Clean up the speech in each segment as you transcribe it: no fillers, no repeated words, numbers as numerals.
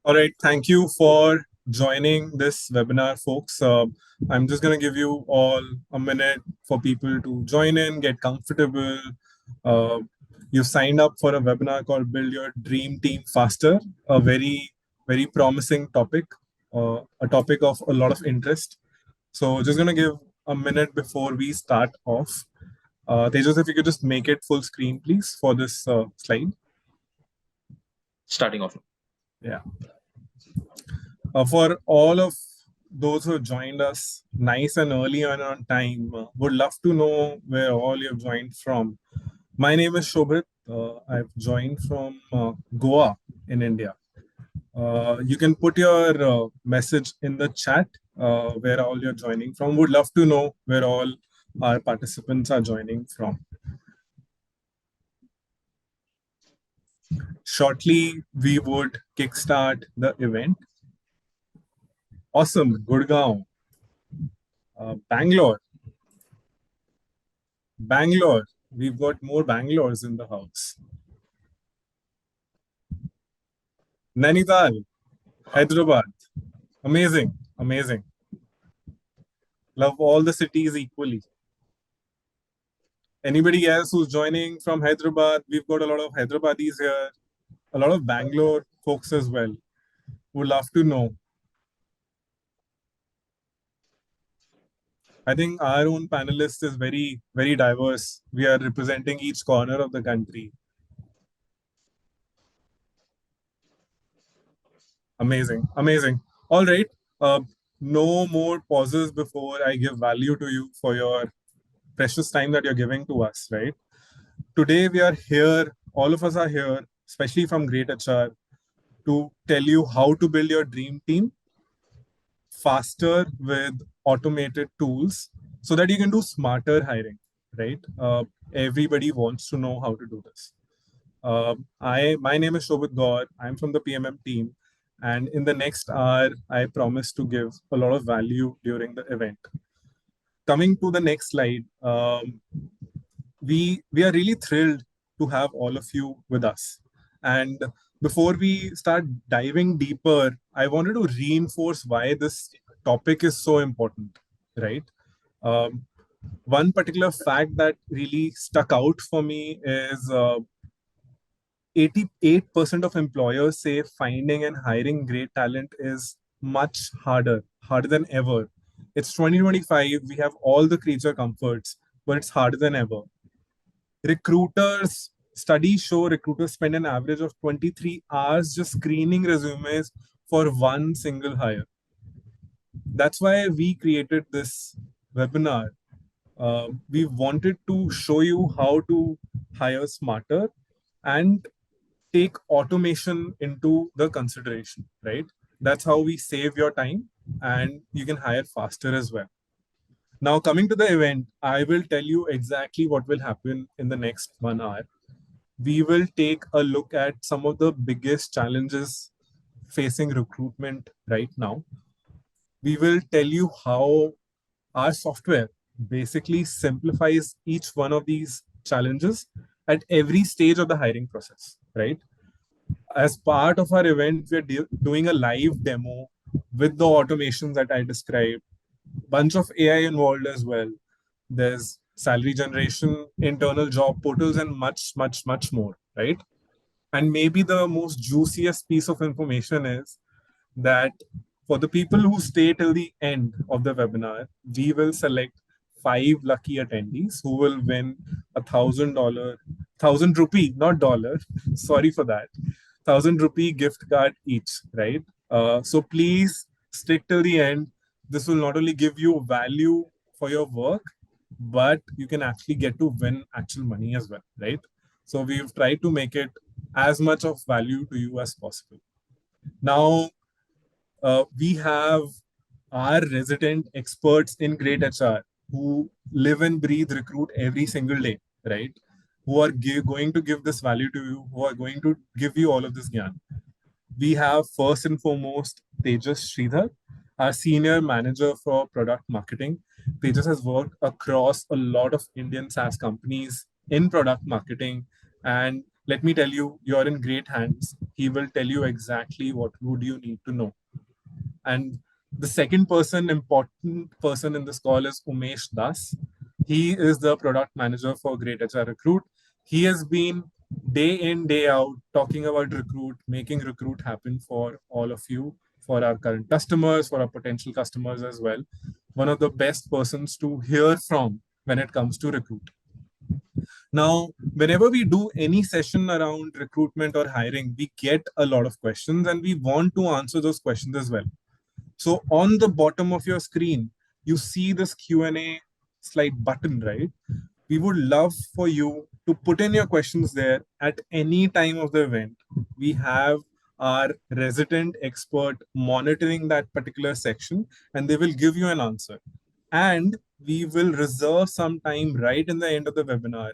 All right, thank you for joining this webinar, folks. I'm just going to give you all a minute for people to join in, get comfortable. Uh, you signed up for a webinar called Build Your Dream Team Faster, a very promising topic, a topic of a lot of interest. So, just going to give a minute before we start off. Tejas, if you could just make it full screen, please, for this slide. Starting off. Yeah. For all of those who joined us nice and early on time, would love to know where all you've joined from. My name is Shobhit. I've joined from Goa in India. You can put your message in the chat where all you're joining from. Would love to know where all our participants are joining from. Shortly, we would kickstart the event. Awesome, Gurgaon, Bangalore. Bangalore. We've got more Bangalores in the house. Nainital, Hyderabad. Amazing. Amazing. Love all the cities equally. Anybody else who's joining from Hyderabad? We've got a lot of Hyderabadis here, a lot of Bangalore folks as well. Would love to know. I think our own panelist is very diverse. We are representing each corner of the country. Amazing. Amazing. All right. No more pauses before I give value to you for your precious time that you're giving to us, right? Today we are here, all of us are here, especially from greytHR, to tell you how to build your dream team faster with automated tools so that you can do smarter hiring, right? Everybody wants to know how to do this. My name is Shobhit Gaur. I'm from the PMM team. And in the next hour, I promise to give a lot of value during the event. Coming to the next slide, we are really thrilled to have all of you with us. And before we start diving deeper, I wanted to reinforce why this topic is so important, right? One particular fact that really stuck out for me is 88% of employers say finding and hiring great talent is much harder than ever. It's 2025. We have all the creature comforts, but it's harder than ever. Studies show recruiters spend an average of 23 hours just screening resumes for one single hire. That's why we created this webinar. We wanted to show you how to hire smarter and take automation into the consideration, right? That's how we save your time and you can hire faster as well. Now, coming to the event, I will tell you exactly what will happen in the next 1 hour. We will take a look at some of the biggest challenges facing recruitment right now. We will tell you how our software basically simplifies each one of these challenges at every stage of the hiring process, right? As part of our event, we're doing a live demo with the automations that I described. Bunch of AI involved as well. There's salary generation, internal job portals, and much more, right? And maybe the most juiciest piece of information is that for the people who stay till the end of the webinar, we will select 5 lucky attendees who will win $1,000, 1,000 rupee, not dollar. Sorry for that. 1,000 rupee gift card each, right? So please stick till the end. This will not only give you value for your work, but you can actually get to win actual money as well, right? So we've tried to make it as much of value to you as possible. Now, we have our resident experts in greytHR who live and breathe recruit every single day, right? Who are going to give this value to you, who are going to give you all of this gyan. We have first and foremost Tejas Sridhar, our senior manager for product marketing. Tejas has worked across a lot of Indian SaaS companies in product marketing, and let me tell you, you're in great hands. He will tell you exactly what would you need to know. And the second person, important person in this call is Umesh Das. He is the product manager for greytHR Recruit. He has been day in, day out talking about Recruit, making Recruit happen for all of you, for our current customers, for our potential customers as well. One of the best persons to hear from when it comes to Recruit. Now, whenever we do any session around recruitment or hiring, we get a lot of questions and we want to answer those questions as well. So on the bottom of your screen, you see this Q&A slide button, right? We would love for you to put in your questions there at any time of the event. We have our resident expert monitoring that particular section and they will give you an answer. And we will reserve some time right in the end of the webinar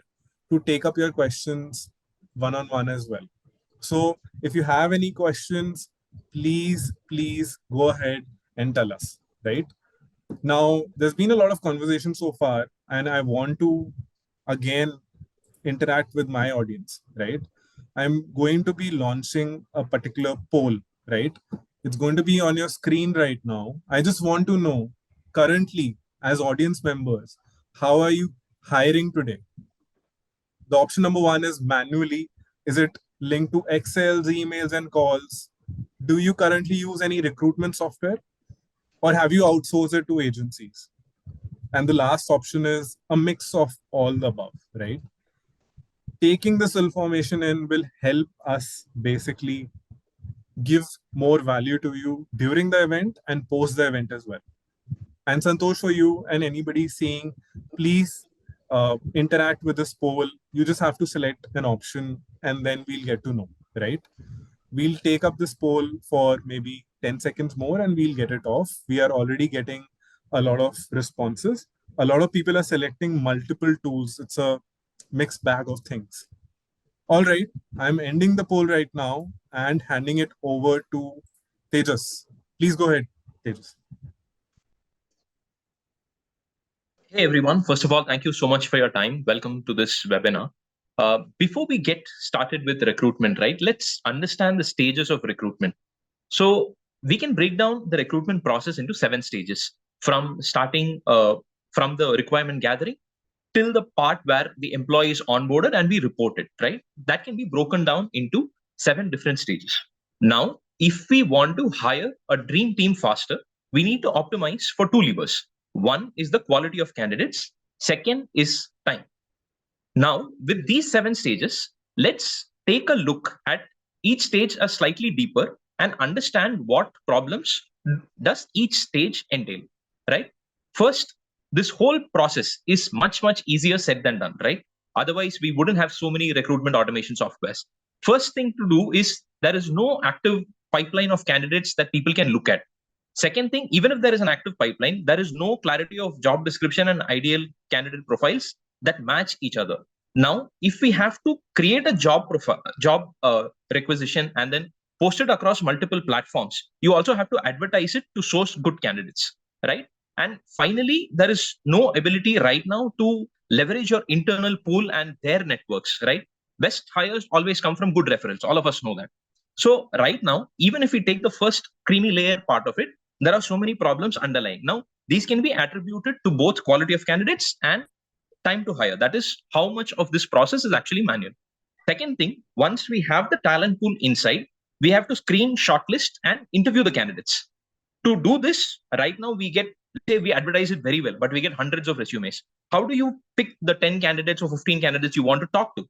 to take up your questions one-on-one as well. So if you have any questions, please go ahead and tell us, right? Now, there's been a lot of conversation so far, and I want to again interact with my audience, right? I'm going to be launching a particular poll, right? It's going to be on your screen right now. I just want to know currently, as audience members, how are you hiring today? The option number one is manually. Is it linked to Excel's, emails, and calls? Do you currently use any recruitment software? Or have you outsourced it to agencies? And the last option is a mix of all the above, right? Taking this information in will help us basically give more value to you during the event and post the event as well. And Santosh, for you and anybody seeing, please interact with this poll. You just have to select an option and then we'll get to know, right? We'll take up this poll for maybe 10 seconds more and we'll get it off. We are already getting a lot of responses. A lot of people are selecting multiple tools. It's a mixed bag of things. All right, I'm ending the poll right now and handing it over to Tejas. Please go ahead, Tejas. Hey everyone, first of all, thank you so much for your time. Welcome to this webinar. Before we get started with recruitment, right, let's understand the stages of recruitment. So we can break down the recruitment process into 7 stages, from starting from the requirement gathering till the part where the employee is onboarded and we report it, right? That can be broken down into 7 different stages. Now, if we want to hire a dream team faster, we need to optimize for 2 levers. One is the quality of candidates. Second is time. Now, with these 7 stages, let's take a look at each stage a slightly deeper and understand what problems does each stage entail, right? First, this whole process is much easier said than done, right? Otherwise, we wouldn't have so many recruitment automation softwares. First thing to do is there is no active pipeline of candidates that people can look at. Second thing, even if there is an active pipeline, there is no clarity of job description and ideal candidate profiles that match each other. Now, if we have to create a job profile, requisition, and then post it across multiple platforms, you also have to advertise it to source good candidates, right? And finally, there is no ability right now to leverage your internal pool and their networks, right? Best hires always come from good referrals. All of us know that. So right now, even if we take the first creamy layer part of it, there are so many problems underlying. Now, these can be attributed to both quality of candidates and time to hire. That is how much of this process is actually manual. Second thing, once we have the talent pool inside, we have to screen, shortlist, and interview the candidates. To do this, right now we get, say we advertise it very well, but we get hundreds of resumes. How do you pick the 10 candidates or 15 candidates you want to talk to?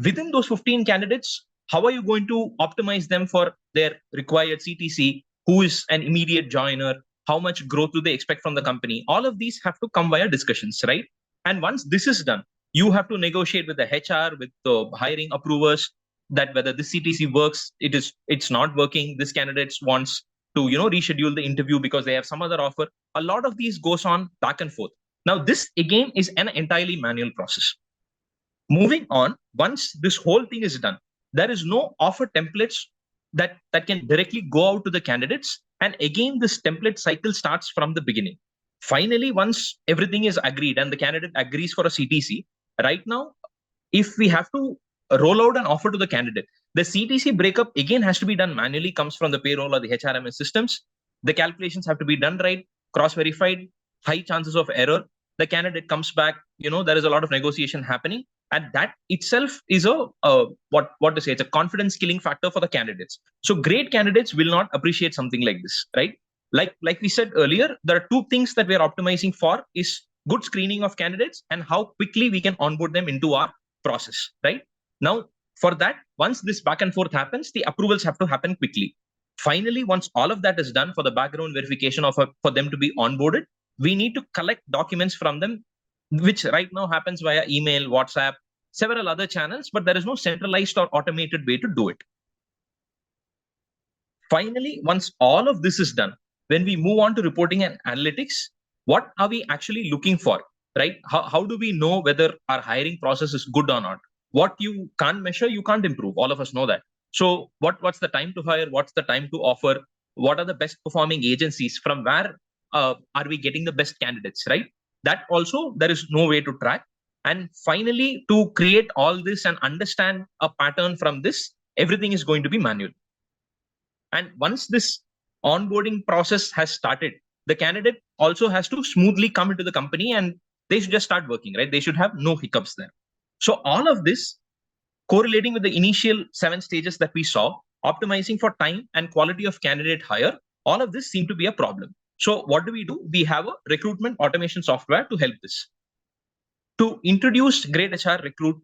Within those 15 candidates, how are you going to optimize them for their required CTC? Who is an immediate joiner? How much growth do they expect from the company? All of these have to come via discussions, right? And once this is done, you have to negotiate with the HR, with the hiring approvers, that whether this CTC works, it's not working. This candidate wants to reschedule the interview because they have some other offer. A lot of these goes on back and forth. Now, this again is an entirely manual process. Moving on, once this whole thing is done, there is no offer templates that can directly go out to the candidates. And again, this template cycle starts from the beginning. Finally, once everything is agreed and the candidate agrees for a CTC, right now, if we have to roll out an offer to the candidate. The CTC breakup again has to be done manually, comes from the payroll or the HRMS systems. The calculations have to be done right, cross-verified, high chances of error. The candidate comes back, there is a lot of negotiation happening. And that itself is what to say, it's a confidence killing factor for the candidates. So great candidates will not appreciate something like this, right? Like we said earlier, there are two things that we are optimizing for is good screening of candidates and how quickly we can onboard them into our process, right? Now, for that, once this back and forth happens, the approvals have to happen quickly. Finally, once all of that is done for the background verification for them to be onboarded, we need to collect documents from them, which right now happens via email, WhatsApp, several other channels, but there is no centralized or automated way to do it. Finally, once all of this is done, when we move on to reporting and analytics, what are we actually looking for, right? How do we know whether our hiring process is good or not? What you can't measure, you can't improve. All of us know that. So what's the time to hire? What's the time to offer? What are the best performing agencies? From where are we getting the best candidates, right? That also, there is no way to track. And finally, to create all this and understand a pattern from this, everything is going to be manual. And once this onboarding process has started, the candidate also has to smoothly come into the company and they should just start working, right? They should have no hiccups there. So all of this correlating with the initial 7 stages that we saw, optimizing for time and quality of candidate hire, all of this seem to be a problem. So what do? We have a recruitment automation software to help this. To introduce greytHR Recruit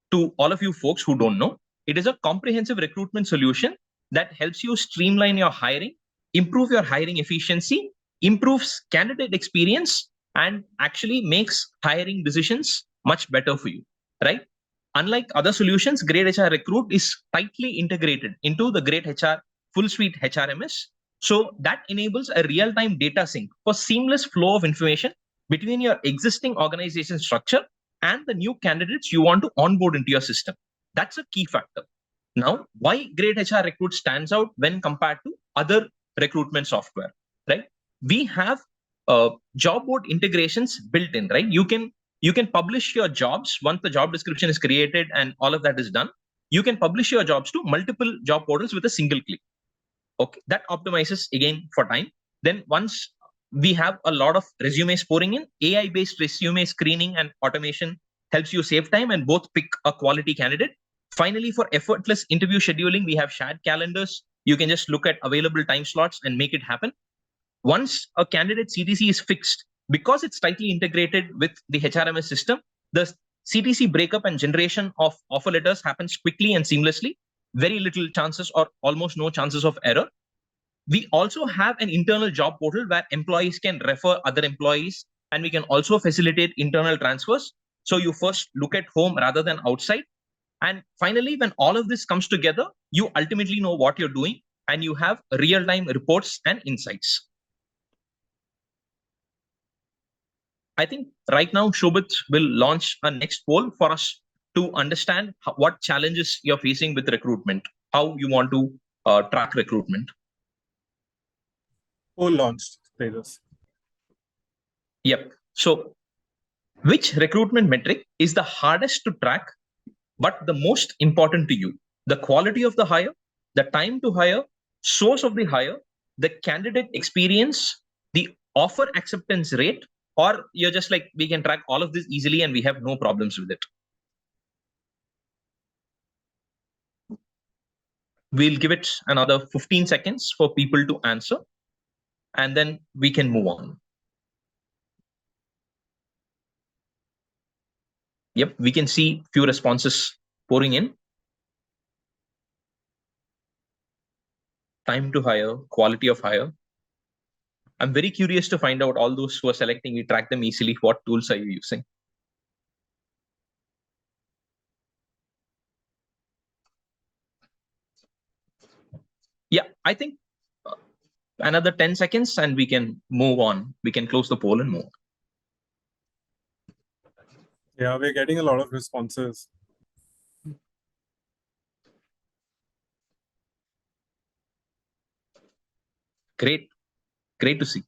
to all of you folks who don't know, it is a comprehensive recruitment solution that helps you streamline your hiring, improve your hiring efficiency, improves candidate experience, and actually makes hiring decisions much better for you, right? Unlike other solutions, greytHR Recruit is tightly integrated into the greytHR full suite HRMS. So that enables a real-time data sync for seamless flow of information between your existing organization structure and the new candidates you want to onboard into your system. That's a key factor. Now, why greytHR Recruit stands out when compared to other recruitment software, right? We have job board integrations built in, right? You can publish your jobs once the job description is created and all of that is done. You can publish your jobs to multiple job portals with a single click. Okay, that optimizes again for time. Then once we have a lot of resumes pouring in, AI-based resume screening and automation helps you save time and both pick a quality candidate. Finally, for effortless interview scheduling, we have shared calendars. You can just look at available time slots and make it happen. Once a candidate CTC is fixed, because it's tightly integrated with the HRMS system, the CTC breakup and generation of offer letters happens quickly and seamlessly. Very little chances or almost no chances of error. We also have an internal job portal where employees can refer other employees, and we can also facilitate internal transfers. So you first look at home rather than outside. And finally, when all of this comes together, you ultimately know what you're doing and you have real-time reports and insights. I think right now, Shobit will launch a next poll for us to understand what challenges you're facing with recruitment, how you want to track recruitment. Poll launched, Tejas. Yep. So which recruitment metric is the hardest to track, but the most important to you? The quality of the hire, the time to hire, source of the hire, the candidate experience, the offer acceptance rate, or you're just like, we can track all of this easily and we have no problems with it. We'll give it another 15 seconds for people to answer, and then we can move on. Yep, we can see few responses pouring in. Time to hire, quality of hire. I'm very curious to find out all those who are selecting, we track them easily. What tools are you using? Yeah, I think another 10 seconds and we can move on. We can close the poll and move on. Yeah, we're getting a lot of responses. Great. Great to see.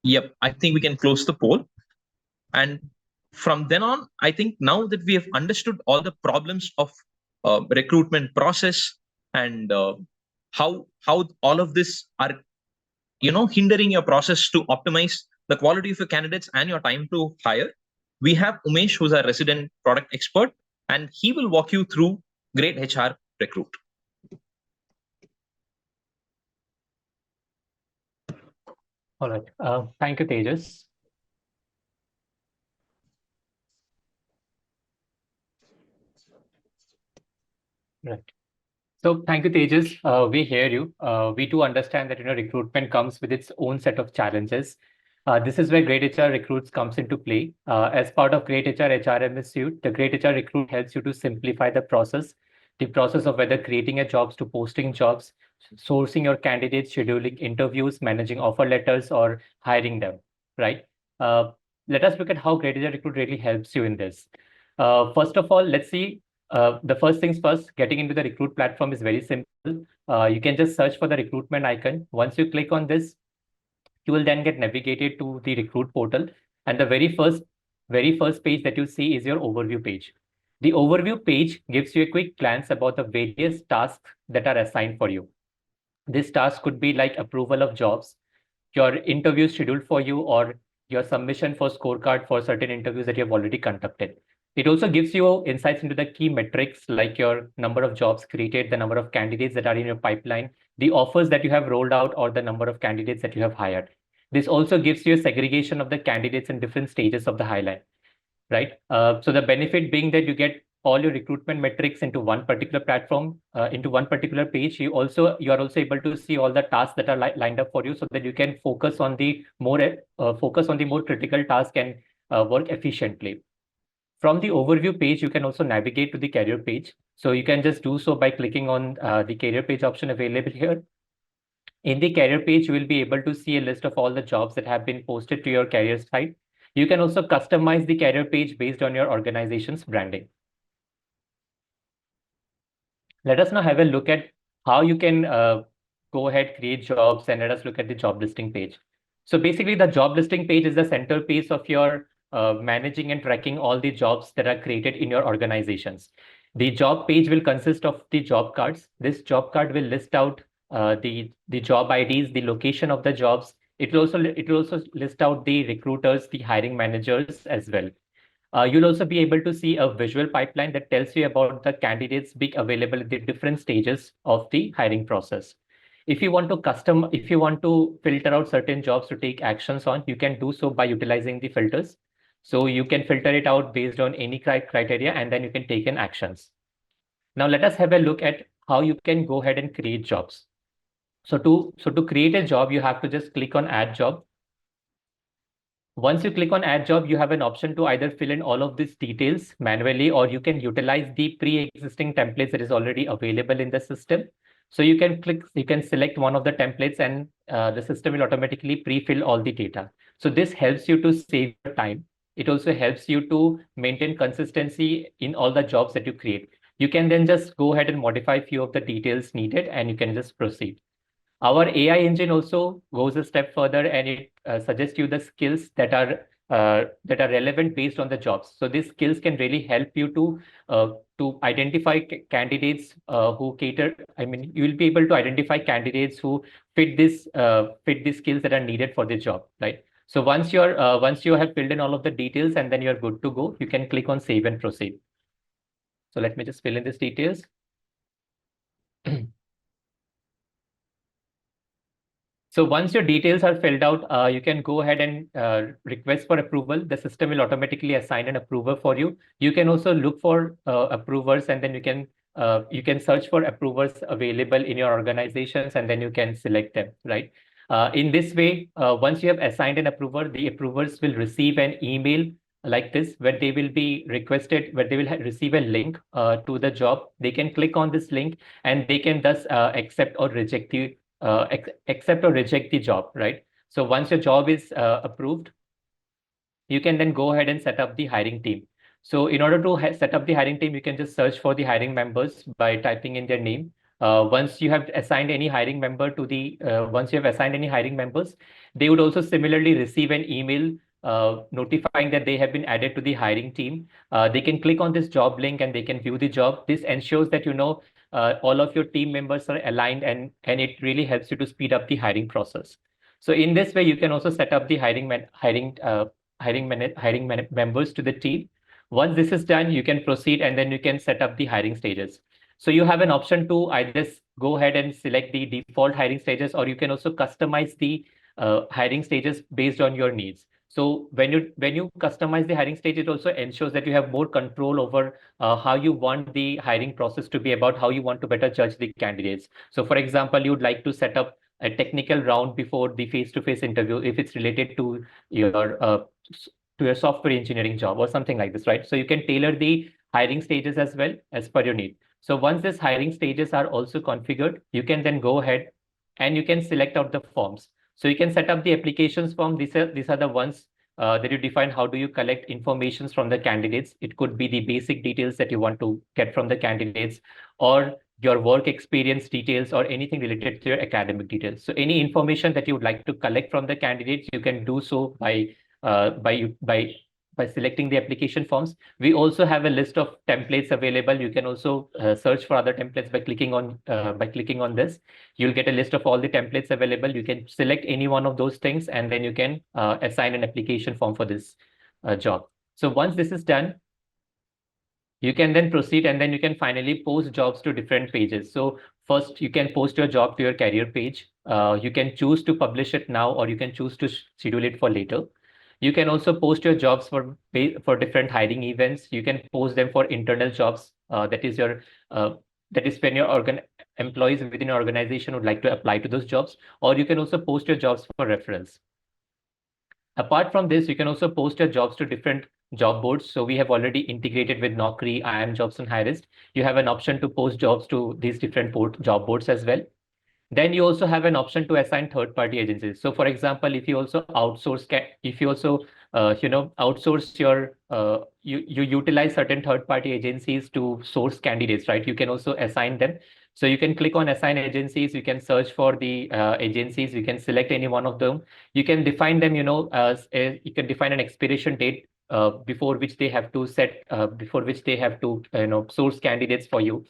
Yep, I think we can close the poll. And from then on, I think now that we have understood all the problems of recruitment process and how all of this are hindering your process to optimize the quality of your candidates and your time to hire, we have Umesh, who's a resident product expert, and he will walk you through Great HR Recruit. All right. Thank you, Tejas. Right. So thank you, Tejas. We hear you. We do understand that recruitment comes with its own set of challenges. This is where Great HR Recruits comes into play. As part of Great HR HRMS suite, the Great HR Recruit helps you to simplify the process of whether creating a jobs to posting jobs, sourcing your candidates, scheduling interviews, managing offer letters, or hiring them. Right. Uh, Let us look at how Great HR Recruit really helps you in this. First of all, let's see the first things first, getting into the Recruit platform is very simple. You can just search for the recruitment icon. Once you click on this, you will then get navigated to the Recruit portal. And the very first page that you see is your overview page. The overview page gives you a quick glance about the various tasks that are assigned for you. This task could be like approval of jobs, your interview scheduled for you, or your submission for scorecard for certain interviews that you have already conducted. It also gives you insights into the key metrics like your number of jobs created, the number of candidates that are in your pipeline, the offers that you have rolled out, or the number of candidates that you have hired. This also gives you a segregation of the candidates in different stages of the highline, right? So the benefit being that you get all your recruitment metrics into one particular platform, into one particular page. You are also able to see all the tasks that are lined up for you, so that you can focus on the more critical task and work efficiently. From the overview page, you can also navigate to the career page. So you can just do so by clicking on the career page option available here. In the career page, you will be able to see a list of all the jobs that have been posted to your career site. You can also customize the career page based on your organization's branding. Let us now have a look at how you can go ahead, create jobs, and let us look at the job listing page. So basically, the job listing page is the centerpiece of your managing and tracking all the jobs that are created in your organizations. The job page will consist of the job cards. This job card will list out the job IDs, the location of the jobs. It will also list out the recruiters, the hiring managers as well. You'll also be able to see a visual pipeline that tells you about the candidates being available at the different stages of the hiring process. If you want to filter out certain jobs to take actions on, you can do so by utilizing the filters. So you can filter it out based on any criteria, and then you can take in actions. Now let us have a look at how you can go ahead and create jobs. So to create a job, you have to just click on Add Job. Once you click on Add Job, you have an option to either fill in all of these details manually, or you can utilize the pre-existing templates that is already available in the system. So you can select one of the templates, and the system will automatically pre-fill all the data. So this helps you to save your time. It also helps you to maintain consistency in all the jobs that you create. You can then just go ahead and modify a few of the details needed, and you can just proceed. Our AI engine also goes a step further, and it suggests you the skills that are relevant based on the jobs. So these skills can really help you to identify candidates who cater. I mean, you will be able to identify candidates who fit the skills that are needed for the job, right? So once you have filled in all of the details and then you're good to go, you can click on Save and Proceed. So let me just fill in these details. So once your details are filled out, you can go ahead and request for approval. The system will automatically assign an approver for you. You can also look for approvers, and then you can search for approvers available in your organizations, and then you can select them, right? In this way, once you have assigned an approver, the approvers will receive an email like this, where they will be requested, where they will receive a link to the job. They can click on this link, and they can thus accept or reject the job, right? So once your job is approved, you can then go ahead and set up the hiring team. So in order to set up the hiring team, you can just search for the hiring members by typing in their name. Once you have assigned any hiring member to the once you have assigned any hiring members, they would also similarly receive an email notifying that they have been added to the hiring team. They can click on this job link and they can view the job. This ensures that all of your team members are aligned, and it really helps you to speed up the hiring process. So in this way, you can also set up the members to the team. Once this is done, you can proceed and then you can set up the hiring stages. So you have an option to either go ahead and select the default hiring stages, or you can also customize the hiring stages based on your needs. So when you customize the hiring stage, it also ensures that you have more control over how you want the hiring process to be about, how you want to better judge the candidates. So for example, you would like to set up a technical round before the face-to-face interview if it's related your uh, to your software engineering job or something like this, right? So you can tailor the hiring stages as well as per your need. So once these hiring stages are also configured, you can then go ahead and you can select out the forms. So you can set up the applications form. These are the ones that you define how do you collect informations from the candidates. It could be the basic details that you want to get from the candidates, or your work experience details, or anything related to your academic details. So any information that you would like to collect from the candidates, you can do so by selecting the application forms. We also have a list of templates available. You can also search for other templates by clicking on this. You'll get a list of all the templates available. You can select any one of those things, and then you can assign an application form for this job. So once this is done, you can then proceed, and then you can finally post jobs to different pages. So first, you can post your job to your career page. You can choose to publish it now, or you can choose to schedule it for later. You can also post your jobs for different hiring events. You can post them for internal jobs. That is when your employees within your organization would like to apply to those jobs, or you can also post your jobs for reference. Apart from this, you can also post your jobs to different job boards. So we have already integrated with Naukri, IIMjobs, and Hirist. You have an option to post jobs to these different job boards as well. Then you also have an option to assign third-party agencies. So, for example, if you also outsource you utilize certain third-party agencies to source candidates, right? You can also assign them. So you can click on assign agencies. You can search for the agencies. You can select any one of them. You can define them, you can define an expiration date before which they have to source candidates for you.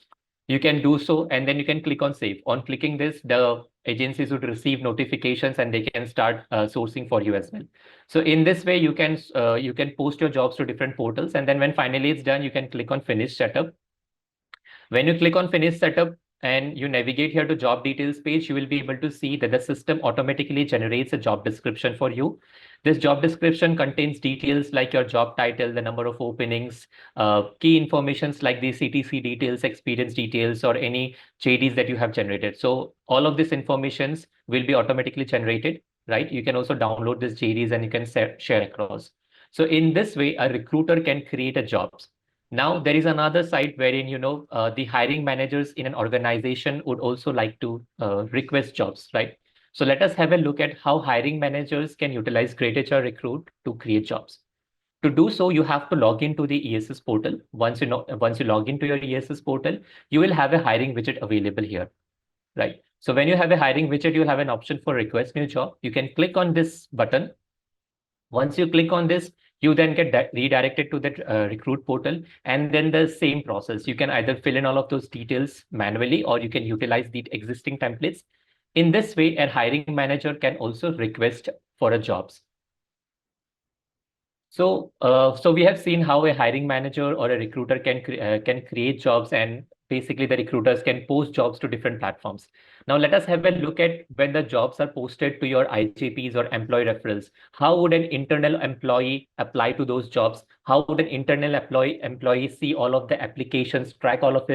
You can do so, and then you can click on save. On clicking this, the agencies would receive notifications and they can start sourcing for you as well. So in this way, you can post your jobs to different portals, and then when finally it's done, you can click on finish setup. When you click on finish setup and you navigate here to job details page, you will be able to see that the system automatically generates a job description for you. This job description contains details like your job title, the number of openings, key informations like the CTC details, experience details, or any JDs that you have generated. So all of these informations will be automatically generated, right? You can also download these JDs and you can share across. So in this way, a recruiter can create a jobs. Now, there is another side wherein, the hiring managers in an organization would also like to request jobs, right? So let us have a look at how hiring managers can utilize greytHR Recruit to create jobs. To do so, you have to log into the ESS portal. Once you log into your ESS portal, you will have a hiring widget available here, right? So when you have a hiring widget, you have an option for request new job. You can click on this button. Once you click on this, you then get redirected to the recruit portal, and then the same process. You can either fill in all of those details manually, or you can utilize the existing templates. In this way, a hiring manager can also request for a jobs. So we have seen how a hiring manager or a recruiter can create jobs, and basically the recruiters can post jobs to different platforms. Now let us have a look at when the jobs are posted to your IJPs or employee referrals. How would an internal employee apply to those jobs? How would an internal employee see all of the applications, track all of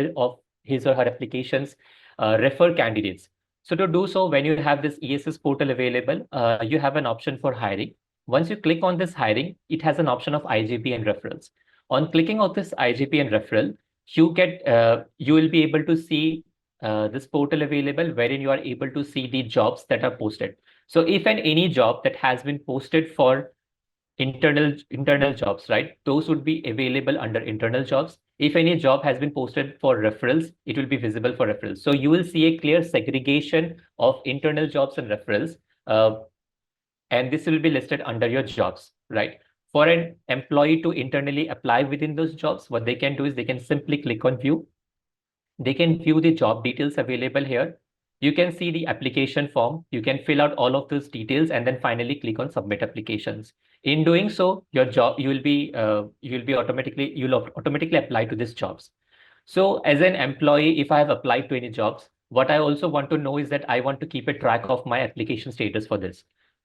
his or her applications, refer candidates? So to do so, when you have this ESS portal available, you have an option for hiring. Once you click on this hiring, it has an option of IJP and referrals. On clicking on this IJP and referral, you will be able to see this portal available wherein you are able to see the jobs that are posted. So if any job that has been posted for internal jobs, right? Those would be available under internal jobs. If any job has been posted for referrals, it will be visible for referrals. So you will see a clear segregation of internal jobs and referrals. And this will be listed under your jobs, right? For an employee to internally apply within those jobs, what they can do is they can simply click on view. They can view the job details available here. You can see the application form. You can fill out all of those details and then finally click on submit applications. In doing so, your job you'll automatically apply to these jobs. So as an employee, if I have applied to any jobs, what I also want to know is that I want to keep a track of my application status for this.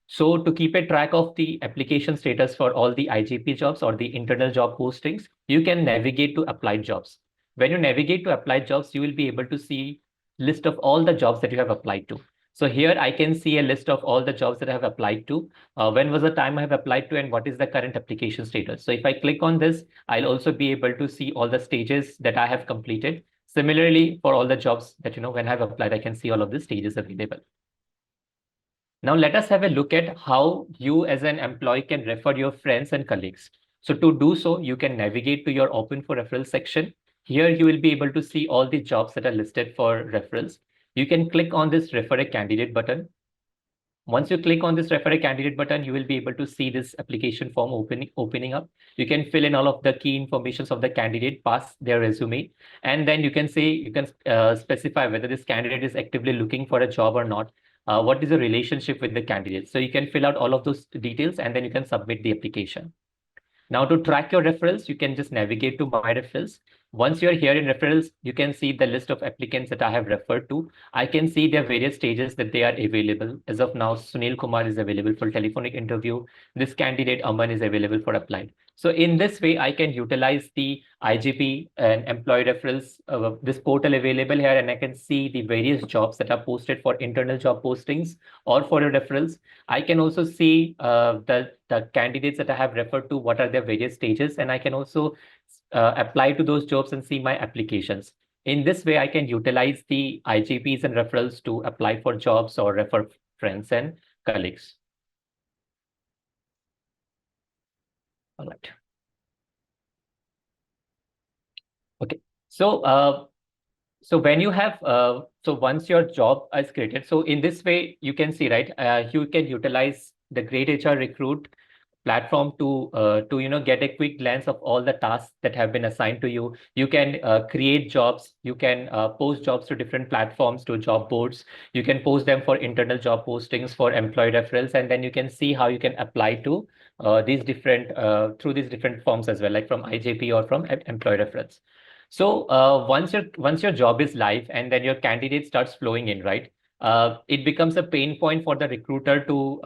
So to keep a track of the application status for all the IGP jobs or the internal job postings, you can navigate to applied jobs. When you navigate to applied jobs, you will be able to see list of all the jobs that you have applied to. So here I can see a list of all the jobs that I have applied to. When was the time I have applied to and what is the current application status. So if I click on this, I'll also be able to see all the stages that I have completed. Similarly, for all the jobs that, when I've applied, I can see all of the stages available. Now let us have a look at how you as an employee can refer your friends and colleagues. So to do so, you can navigate to your open for referral section. Here you will be able to see all the jobs that are listed for referrals. You can click on this refer a candidate button. Once you click on this refer a candidate button, you will be able to see this application form opening up. You can fill in all of the key informations of the candidate, pass their resume, and then you can specify whether this candidate is actively looking for a job or not. What is the relationship with the candidate? So you can fill out all of those details and then you can submit the application. Now to track your referrals, you can just navigate to my referrals. Once you're here in referrals, you can see the list of applicants that I have referred to. I can see their various stages that they are available. As of now, Sunil Kumar is available for telephonic interview. This candidate, Aman, is available for applied. So in this way, I can utilize the IGP and employee referrals, this portal available here, and I can see the various jobs that are posted for internal job postings or for referrals. I can also see the candidates that I have referred to, what are their various stages, and I can also apply to those jobs and see my applications. In this way, I can utilize the IGPs and referrals to apply for jobs or refer friends and colleagues. All right. Okay. So when you have, so once your job is created, so in this way, you can see, right, you can utilize the greytHR Recruit platform to get a quick glance of all the tasks that have been assigned to you. You can create jobs. You can post jobs to different platforms, to job boards. You can post them for internal job postings, for employee referrals, and then you can see how you can apply to these different through these different forms as well, like from IJP or from employee referrals. So once your job is live and then your candidate starts flowing in, right? It becomes a pain point for the recruiter to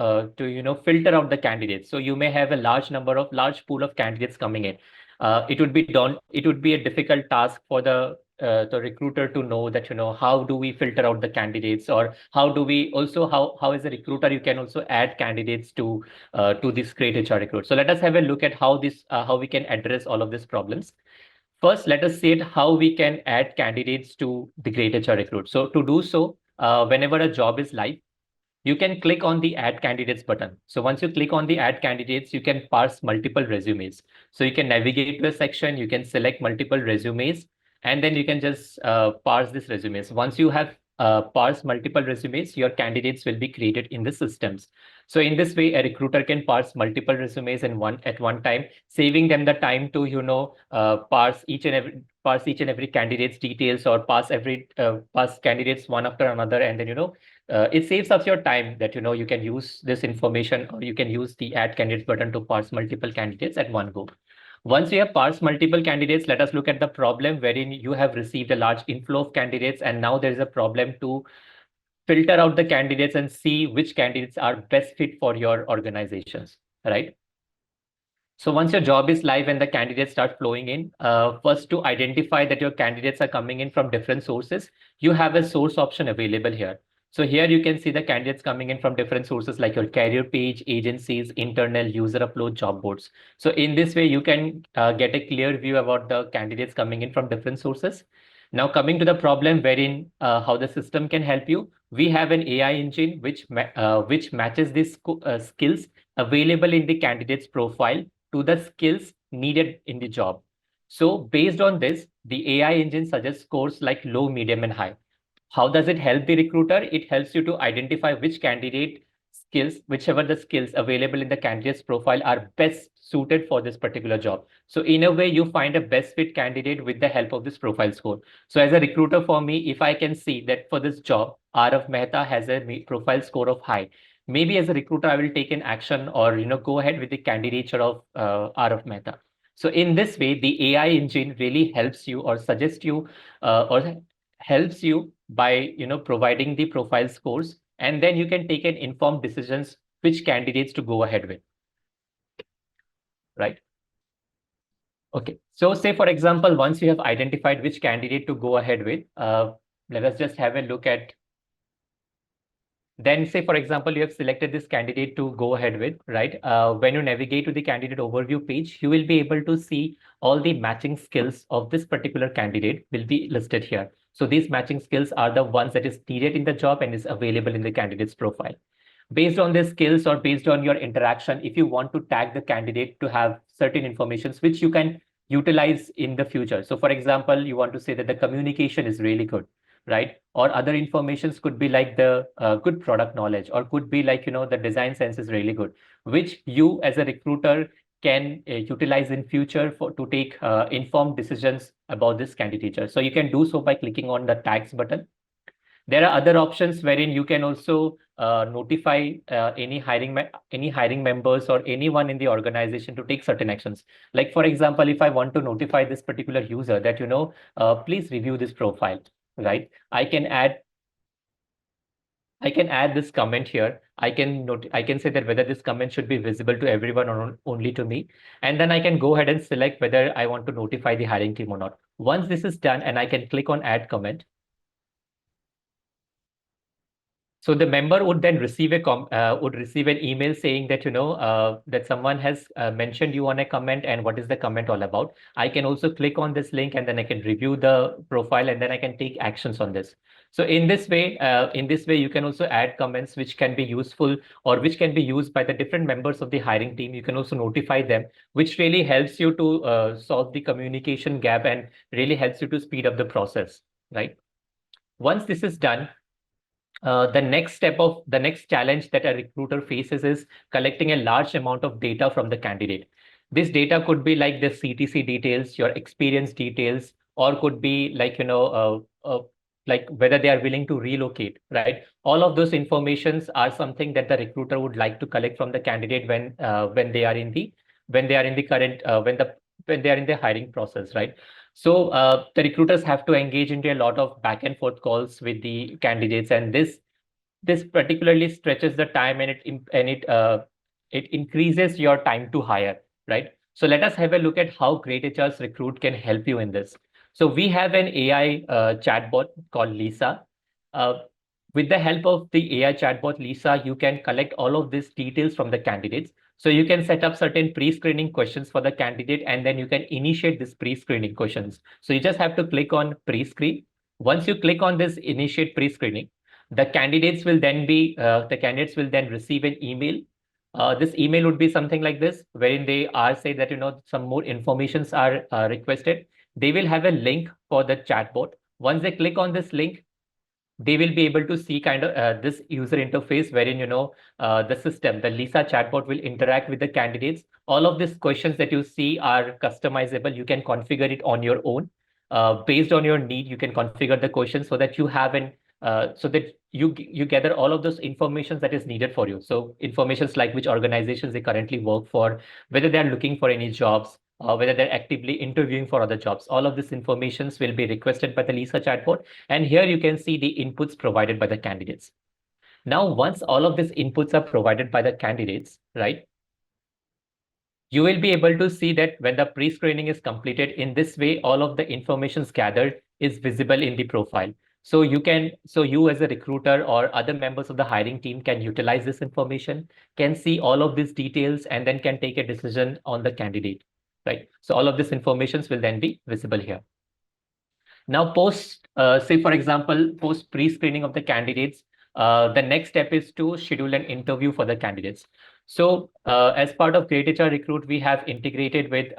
filter out the candidates. So you may have a large pool of candidates coming in. It would be a difficult task for the recruiter to know that how do we filter out the candidates, or how as a recruiter you can also add candidates to this greytHR Recruit. So let us have a look at how we can address all of these problems. First, let us see how we can add candidates to the greytHR Recruit. So to do so, whenever a job is live, you can click on the add candidates button. So once you click on the add candidates, you can parse multiple resumes. So you can navigate to a section, you can select multiple resumes, and then you can just parse these resumes. Once you have parsed multiple resumes, your candidates will be created in the systems. So in this way, a recruiter can parse multiple resumes at one time, saving them the time to parse each and every candidate's details, or pass candidates one after another, and then it saves us your time that you can use this information, or you can use the add candidates button to parse multiple candidates at one go. Once you have parsed multiple candidates, let us look at the problem wherein you have received a large inflow of candidates, and now there is a problem to filter out the candidates and see which candidates are best fit for your organizations, right? So once your job is live and the candidates start flowing in, first, to identify that your candidates are coming in from different sources, you have a source option available here. So here you can see the candidates coming in from different sources like your career page, agencies, internal, user upload, job boards. So in this way, you can get a clear view about the candidates coming in from different sources. Now coming to the problem wherein how the system can help you, we have an AI engine which matches these skills available in the candidate's profile to the skills needed in the job. So based on this, the AI engine suggests scores like low, medium, and high. How does it help the recruiter? It helps you to identify which candidate skills, whichever the skills available in the candidate's profile are best suited for this particular job. So in a way, you find a best fit candidate with the help of this profile score. So as a recruiter for me, if I can see that for this job, Arav Mehta has a profile score of high, maybe as a recruiter, I will take an action or go ahead with the candidature of Arav Mehta. So in this way, the AI engine really helps you or suggests you or helps you by providing the profile scores, and then you can take an informed decisions which candidates to go ahead with, right? Okay, so say for example, once you have identified which candidate to go ahead with, let us just have a look at. Then say, for example, you have selected this candidate to go ahead with, right? When you navigate to the candidate overview page, you will be able to see all the matching skills of this particular candidate will be listed here. So these matching skills are the ones that is needed in the job and is available in the candidate's profile. Based on the skills or based on your interaction, if you want to tag the candidate to have certain informations which you can utilize in the future. So for example, you want to say that the communication is really good, right? Or other informations could be like the good product knowledge, or could be like, the design sense is really good, which you as a recruiter can utilize in future for to take informed decisions about this candidature. So you can do so by clicking on the tags button. There are other options wherein you can also notify any hiring members or anyone in the organization to take certain actions. Like for example, if I want to notify this particular user that please review this profile, right? I can add this comment here. I can say that whether this comment should be visible to everyone or only to me. And then I can go ahead and select whether I want to notify the hiring team or not. Once this is done and I can click on add comment. So the member would then receive an email saying that that someone has mentioned you on a comment and what is the comment all about. I can also click on this link and then I can review the profile and then I can take actions on this. So in this way, you can also add comments which can be useful or which can be used by the different members of the hiring team. You can also notify them, which really helps you to solve the communication gap and really helps you to speed up the process, right? Once this is done, the next challenge that a recruiter faces is collecting a large amount of data from the candidate. This data could be like the CTC details, your experience details, or could be like like whether they are willing to relocate, right? All of those informations are something that the recruiter would like to collect from the candidate when they are in the current when they are in the hiring process, right? So the recruiters have to engage into a lot of back and forth calls with the candidates, and this particularly stretches the time and it increases your time to hire, right? So let us have a look at how greytHR's Recruit can help you in this. So we have an AI chatbot called Lisa. Uh, with the help of the AI chatbot Lisa, you can collect all of these details from the candidates. So you can set up certain pre-screening questions for the candidate, and then you can initiate this pre-screening questions. So you just have to click on pre-screen. Once you click on this initiate pre-screening, the candidates will then receive an email. This email would be something like this, wherein they are say that some more informations are requested. They will have a link for the chatbot. Once they click on this link, they will be able to see kind of this user interface wherein the Lisa chatbot will interact with the candidates. All of these questions that you see are customizable. You can configure it on your own. Based on your need, you can configure the questions so that you gather all of those informations that is needed for you. So informations like which organizations they currently work for, whether they are looking for any jobs, whether they're actively interviewing for other jobs. All of these informations will be requested by the Lisa chatbot. And here you can see the inputs provided by the candidates. Now, once all of these inputs are provided by the candidates, right, you will be able to see that when the pre-screening is completed, in this way, all of the informations gathered is visible in the profile. So you as a recruiter or other members of the hiring team can utilize this information, can see all of these details, and then can take a decision on the candidate, right? So all of this informations will then be visible here. Now, say for example, post pre-screening of the candidates, the next step is to schedule an interview for the candidates. So as part of greytHR Recruit, we have integrated with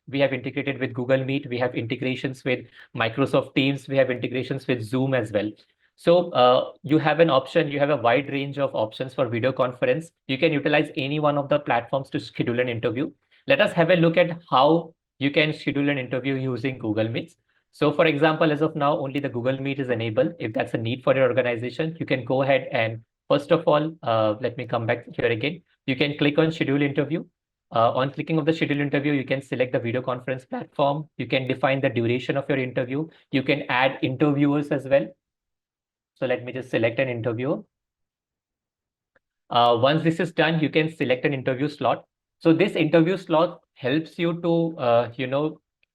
we have integrated with Google Meet, we have integrations with Microsoft Teams, we have integrations with Zoom as well. So you have an option, you have a wide range of options for video conference. You can utilize any one of the platforms to schedule an interview. Let us have a look at how you can schedule an interview using Google Meets. So for example, as of now, only the Google Meet is enabled. If that's a need for your organization, you can go ahead and first of all, let me come back here again. You can click on schedule interview. On clicking of the schedule interview, you can select the video conference platform. You can define the duration of your interview. You can add interviewers as well. So let me just select an interview. Once this is done, you can select an interview slot. So this interview slot helps you to,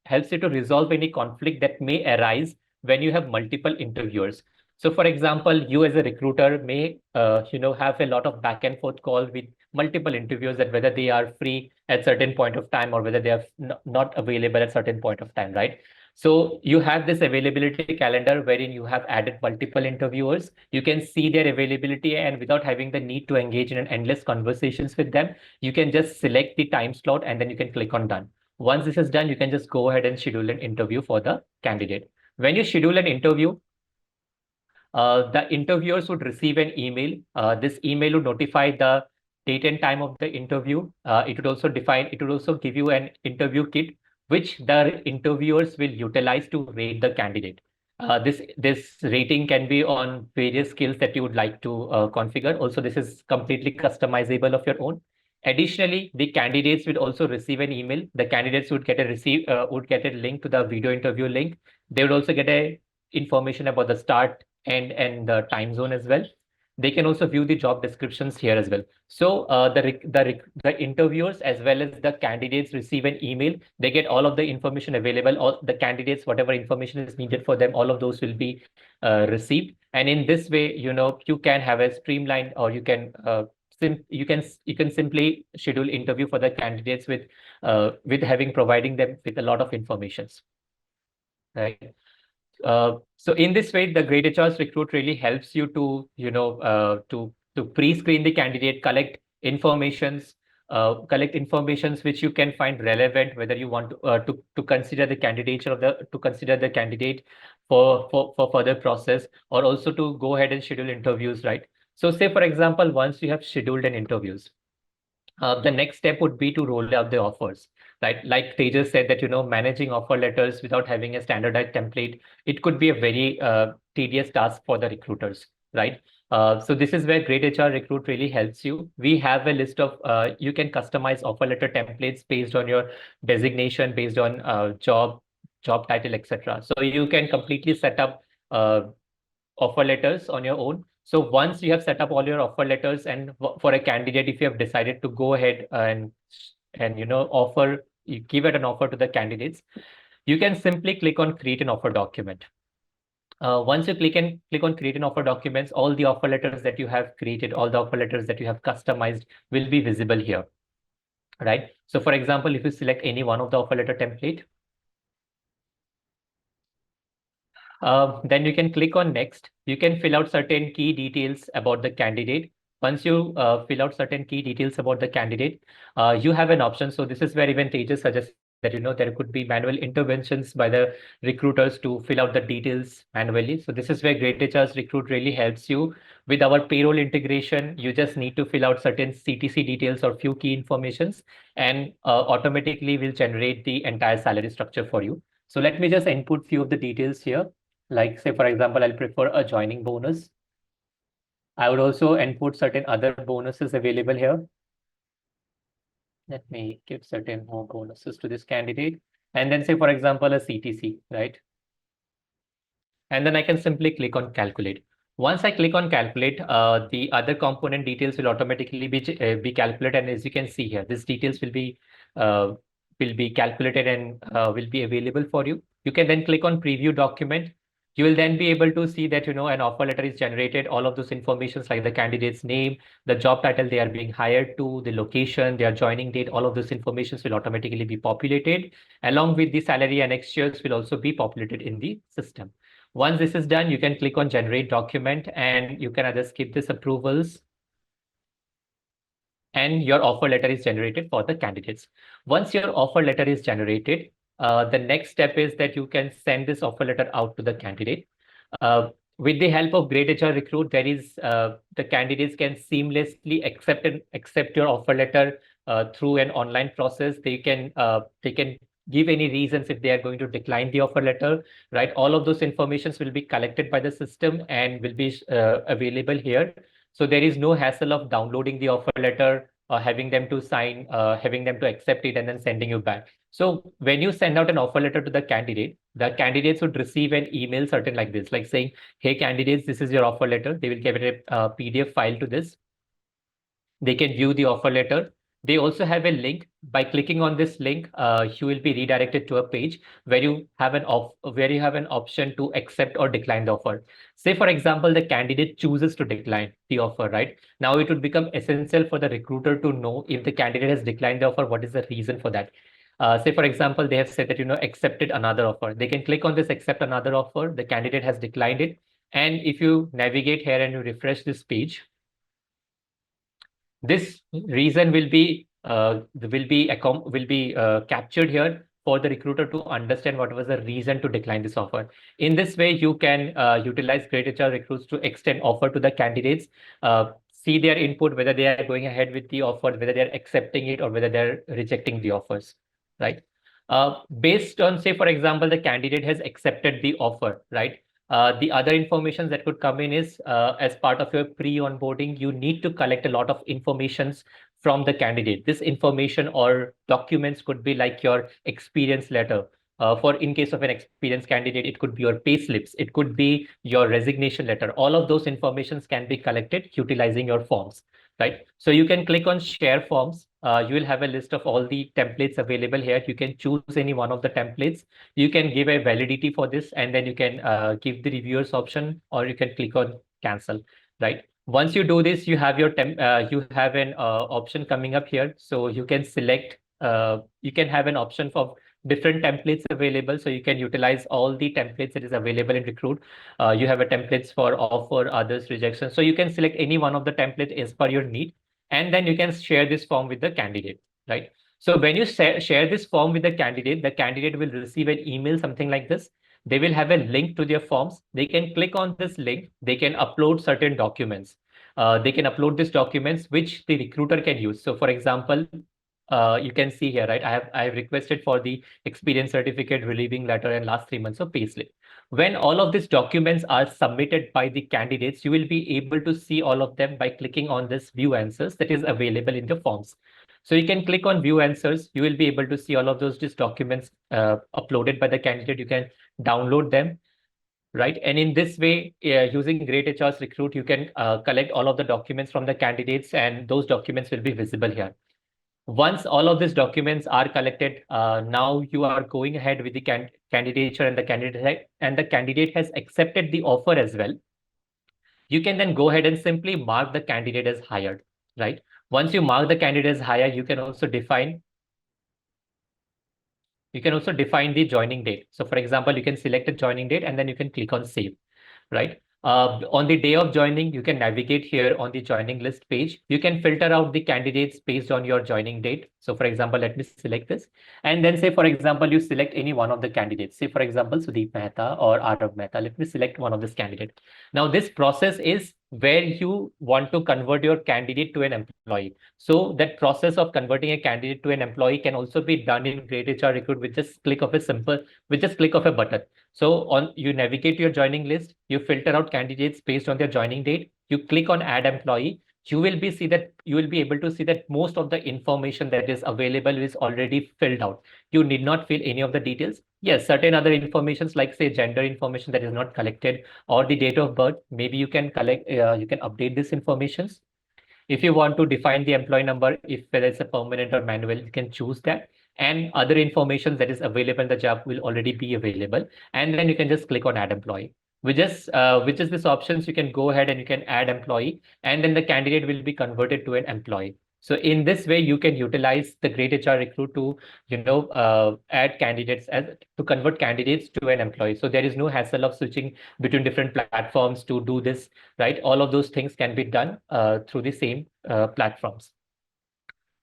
helps you to resolve any conflict that may arise when you have multiple interviewers. So for example, you as a recruiter may, have a lot of back and forth call with multiple interviewers that whether they are free at certain point of time or whether they are not available at certain point of time, right? So you have this availability calendar wherein you have added multiple interviewers. You can see their availability, and without having the need to engage in an endless conversations with them, you can just select the time slot and then you can click on done. Once this is done, you can just go ahead and schedule an interview for the candidate. When you schedule an interview, the interviewers would receive an email. This email would notify the date and time of the interview. It would also give you an interview kit, which the interviewers will utilize to rate the candidate. This rating can be on various skills that you would like to configure. Also, this is completely customizable of your own. Additionally, the candidates will also receive an email. The candidates would get a link to the video interview link. They would also get a information about the start and the time zone as well. They can also view the job descriptions here as well. So the interviewers as well as the candidates receive an email. They get all of the information available. All the candidates, whatever information is needed for them, all of those will be received. And in this way, you can have a streamlined, or you can you can simply schedule interview for the candidates with having providing them with a lot of informations, right? So in this way, the greytHR's Recruit really helps you to, to pre-screen the candidate, collect informations which you can find relevant, whether you want to consider the candidature to consider the candidate for further process, or also to go ahead and schedule interviews, right? So say, for example, once you have scheduled an interviews, the next step would be to roll out the offers, right? Like Tejas said that, managing offer letters without having a standardized template, it could be a very tedious task for the recruiters, right? So this is where greytHR Recruit really helps you. We have a list of, you can customize offer letter templates based on your designation, based on job title, etc. So you can completely set up offer letters on your own. So once you have set up all your offer letters, and for a candidate, if you have decided to go ahead and offer, you give it an offer to the candidates, you can simply click on create an offer document. Once you click on create an offer documents, all the offer letters that you have created, all the offer letters that you have customized will be visible here, right? So for example, if you select any one of the offer letter template, then you can click on next. You can fill out certain key details about the candidate. Once you fill out certain key details about the candidate, you have an option. So this is where even Tejas suggested that, there could be manual interventions by the recruiters to fill out the details manually. So this is where greytHR's Recruit really helps you. With our payroll integration, you just need to fill out certain CTC details or few key informations, and automatically will generate the entire salary structure for you. So let me just input few of the details here. Like say, for example, I'll prefer a joining bonus. I would also input certain other bonuses available here. Let me give certain more bonuses to this candidate. And then say, for example, a CTC, right? And then I can simply click on calculate. Once I click on calculate, the other component details will automatically be calculated. And as you can see here, these details will be calculated and will be available for you. You can then click on preview document. You will then be able to see that, an offer letter is generated. All of those informations like the candidate's name, the job title they are being hired to, the location, their joining date, all of those informations will automatically be populated, along with the salary annexures will also be populated in the system. Once this is done, you can click on generate document, and you can either skip this approvals. and your offer letter is generated for the candidates. Once your offer letter is generated, the next step is that you can send this offer letter out to the candidate. With the help of greytHR Recruit, there is the candidates can seamlessly accept your offer letter through an online process. They can give any reasons if they are going to decline the offer letter, right? All of those informations will be collected by the system and will be available here. So there is no hassle of downloading the offer letter, having them to sign, having them to accept it, and then sending you back. So when you send out an offer letter to the candidates would receive an email certain like this, like saying, "Hey candidates, this is your offer letter." They will get a PDF file to this. They can view the offer letter. They also have a link. By clicking on this link, you will be redirected to a page where you have an option to accept or decline the offer. Say, for example, the candidate chooses to decline the offer, right? Now it would become essential for the recruiter to know if the candidate has declined the offer, what is the reason for that. Say, for example, they have said that, accepted another offer. They can click on this accept another offer. The candidate has declined it. And if you navigate here and you refresh this page, this reason will be captured here for the recruiter to understand what was the reason to decline this offer. In this way, you can utilize greytHR Recruits to extend offer to the candidates, see their input, whether they are going ahead with the offer, whether they are accepting it, or whether they're rejecting the offers, right? Based on, say, for example, the candidate has accepted the offer, right? The other information that could come in is, as part of your pre-onboarding, you need to collect a lot of informations from the candidate. This information or documents could be like your experience letter. For in case of an experienced candidate, it could be your pay slips, it could be your resignation letter. All of those informations can be collected utilizing your forms, right? So you can click on share forms. You will have a list of all the templates available here. You can choose any one of the templates. You can give a validity for this, and then you can give the reviewers option, or you can click on cancel, right? Once you do this, you have you have an option coming up here. So you can select, you can have an option for different templates available. So you can utilize all the templates that is available in Recruit. You have a templates for offer, others, rejection. So you can select any one of the template as per your need, and then you can share this form with the candidate, right? So when you share this form with the candidate will receive an email, something like this. They will have a link to their forms. They can click on this link. They can upload certain documents. They can upload these documents which the recruiter can use. So, for example, you can see here, right? I have requested for the experience certificate, relieving letter, and last 3 months of payslip. When all of these documents are submitted by the candidates, you will be able to see all of them by clicking on this view answers that is available in the forms. So you can click on view answers. You will be able to see all of those just documents uploaded by the candidate. You can download them, right? And in this way, using greytHR's Recruit, you can collect all of the documents from the candidates, and those documents will be visible here. Once all of these documents are collected, now you are going ahead with the candidature, and the candidate has accepted the offer as well. You can then go ahead and simply mark the candidate as hired, right? Once you mark the candidate as hired, you can also define the joining date. So for example, you can select a joining date and then you can click on save, right? On the day of joining, you can navigate here on the joining list page. You can filter out the candidates based on your joining date. So for example, let me select this. And then say, for example, you select any one of the candidates. Say, for example, Sudeep Mehta or Arav Mehta. Let me select one of this candidate. Now, this process is where you want to convert your candidate to an employee. So that process of converting a candidate to an employee can also be done in greytHR Recruit with just click of a button. So you navigate your joining list, you filter out candidates based on their joining date, you click on add employee, you will be able to see that most of the information that is available is already filled out. You need not fill any of the details. Yes, certain other informations like say gender information that is not collected, or the date of birth, maybe you can update this informations. If you want to define the employee number, if whether it's a permanent or manual, you can choose that. And other information that is available in the job will already be available. And then you can just click on add employee. With just this options, you can go ahead and you can add employee, and then the candidate will be converted to an employee. So in this way, you can utilize the greytHR Recruit to, add candidates to convert candidates to an employee. So there is no hassle of switching between different platforms to do this, right? All of those things can be done through the same platforms.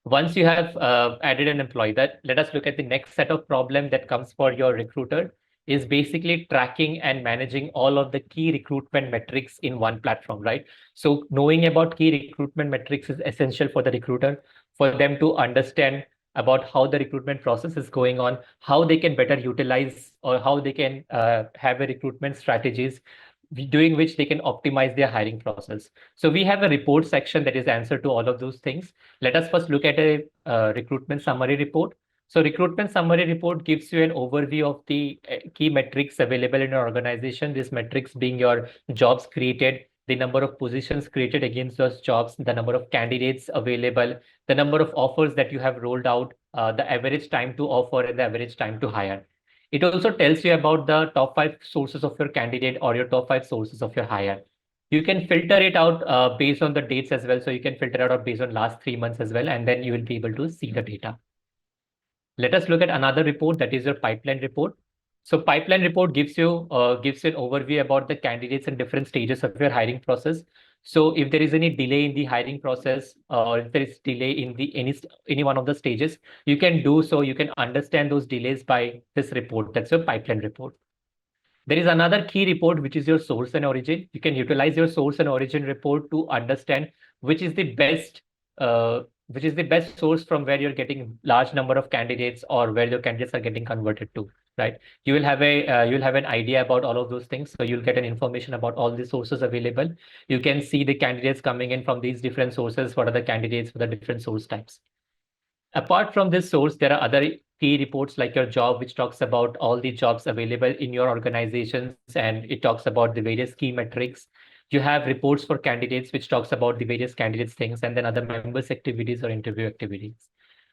Once you have added an employee, that let us look at the next set of problem that comes for your recruiter is basically tracking and managing all of the key recruitment metrics in one platform, right? So knowing about key recruitment metrics is essential for the recruiter, for them to understand about how the recruitment process is going on, how they can better utilize or how they can have a recruitment strategies doing which they can optimize their hiring process. So we have a report section that is answer to all of those things. Let us first look at a recruitment summary report. So recruitment summary report gives you an overview of the key metrics available in your organization. These metrics being your jobs created, the number of positions created against those jobs, the number of candidates available, the number of offers that you have rolled out, the average time to offer and the average time to hire. It also tells you about the top 5 sources of your candidate or your top 5 sources of your hire. You can filter it out based on the dates as well. So you can filter it out based on last 3 months as well, and then you will be able to see the data. Let us look at another report, that is your pipeline report. So pipeline report gives you an overview about the candidates in different stages of your hiring process. So if there is any delay in the hiring process or if there is delay in the any one of the stages, you can do so. You can understand those delays by this report. That's your pipeline report. There is another key report, which is your source and origin. You can utilize your source and origin report to understand which is the best source from where you're getting large number of candidates or where your candidates are getting converted to, right? You'll have an idea about all of those things. So you'll get an information about all the sources available. You can see the candidates coming in from these different sources. What are the candidates for the different source types? Apart from this source, there are other key reports like your job, which talks about all the jobs available in your organizations, and it talks about the various key metrics. You have reports for candidates, which talks about the various candidates things, and then other members activities or interview activities,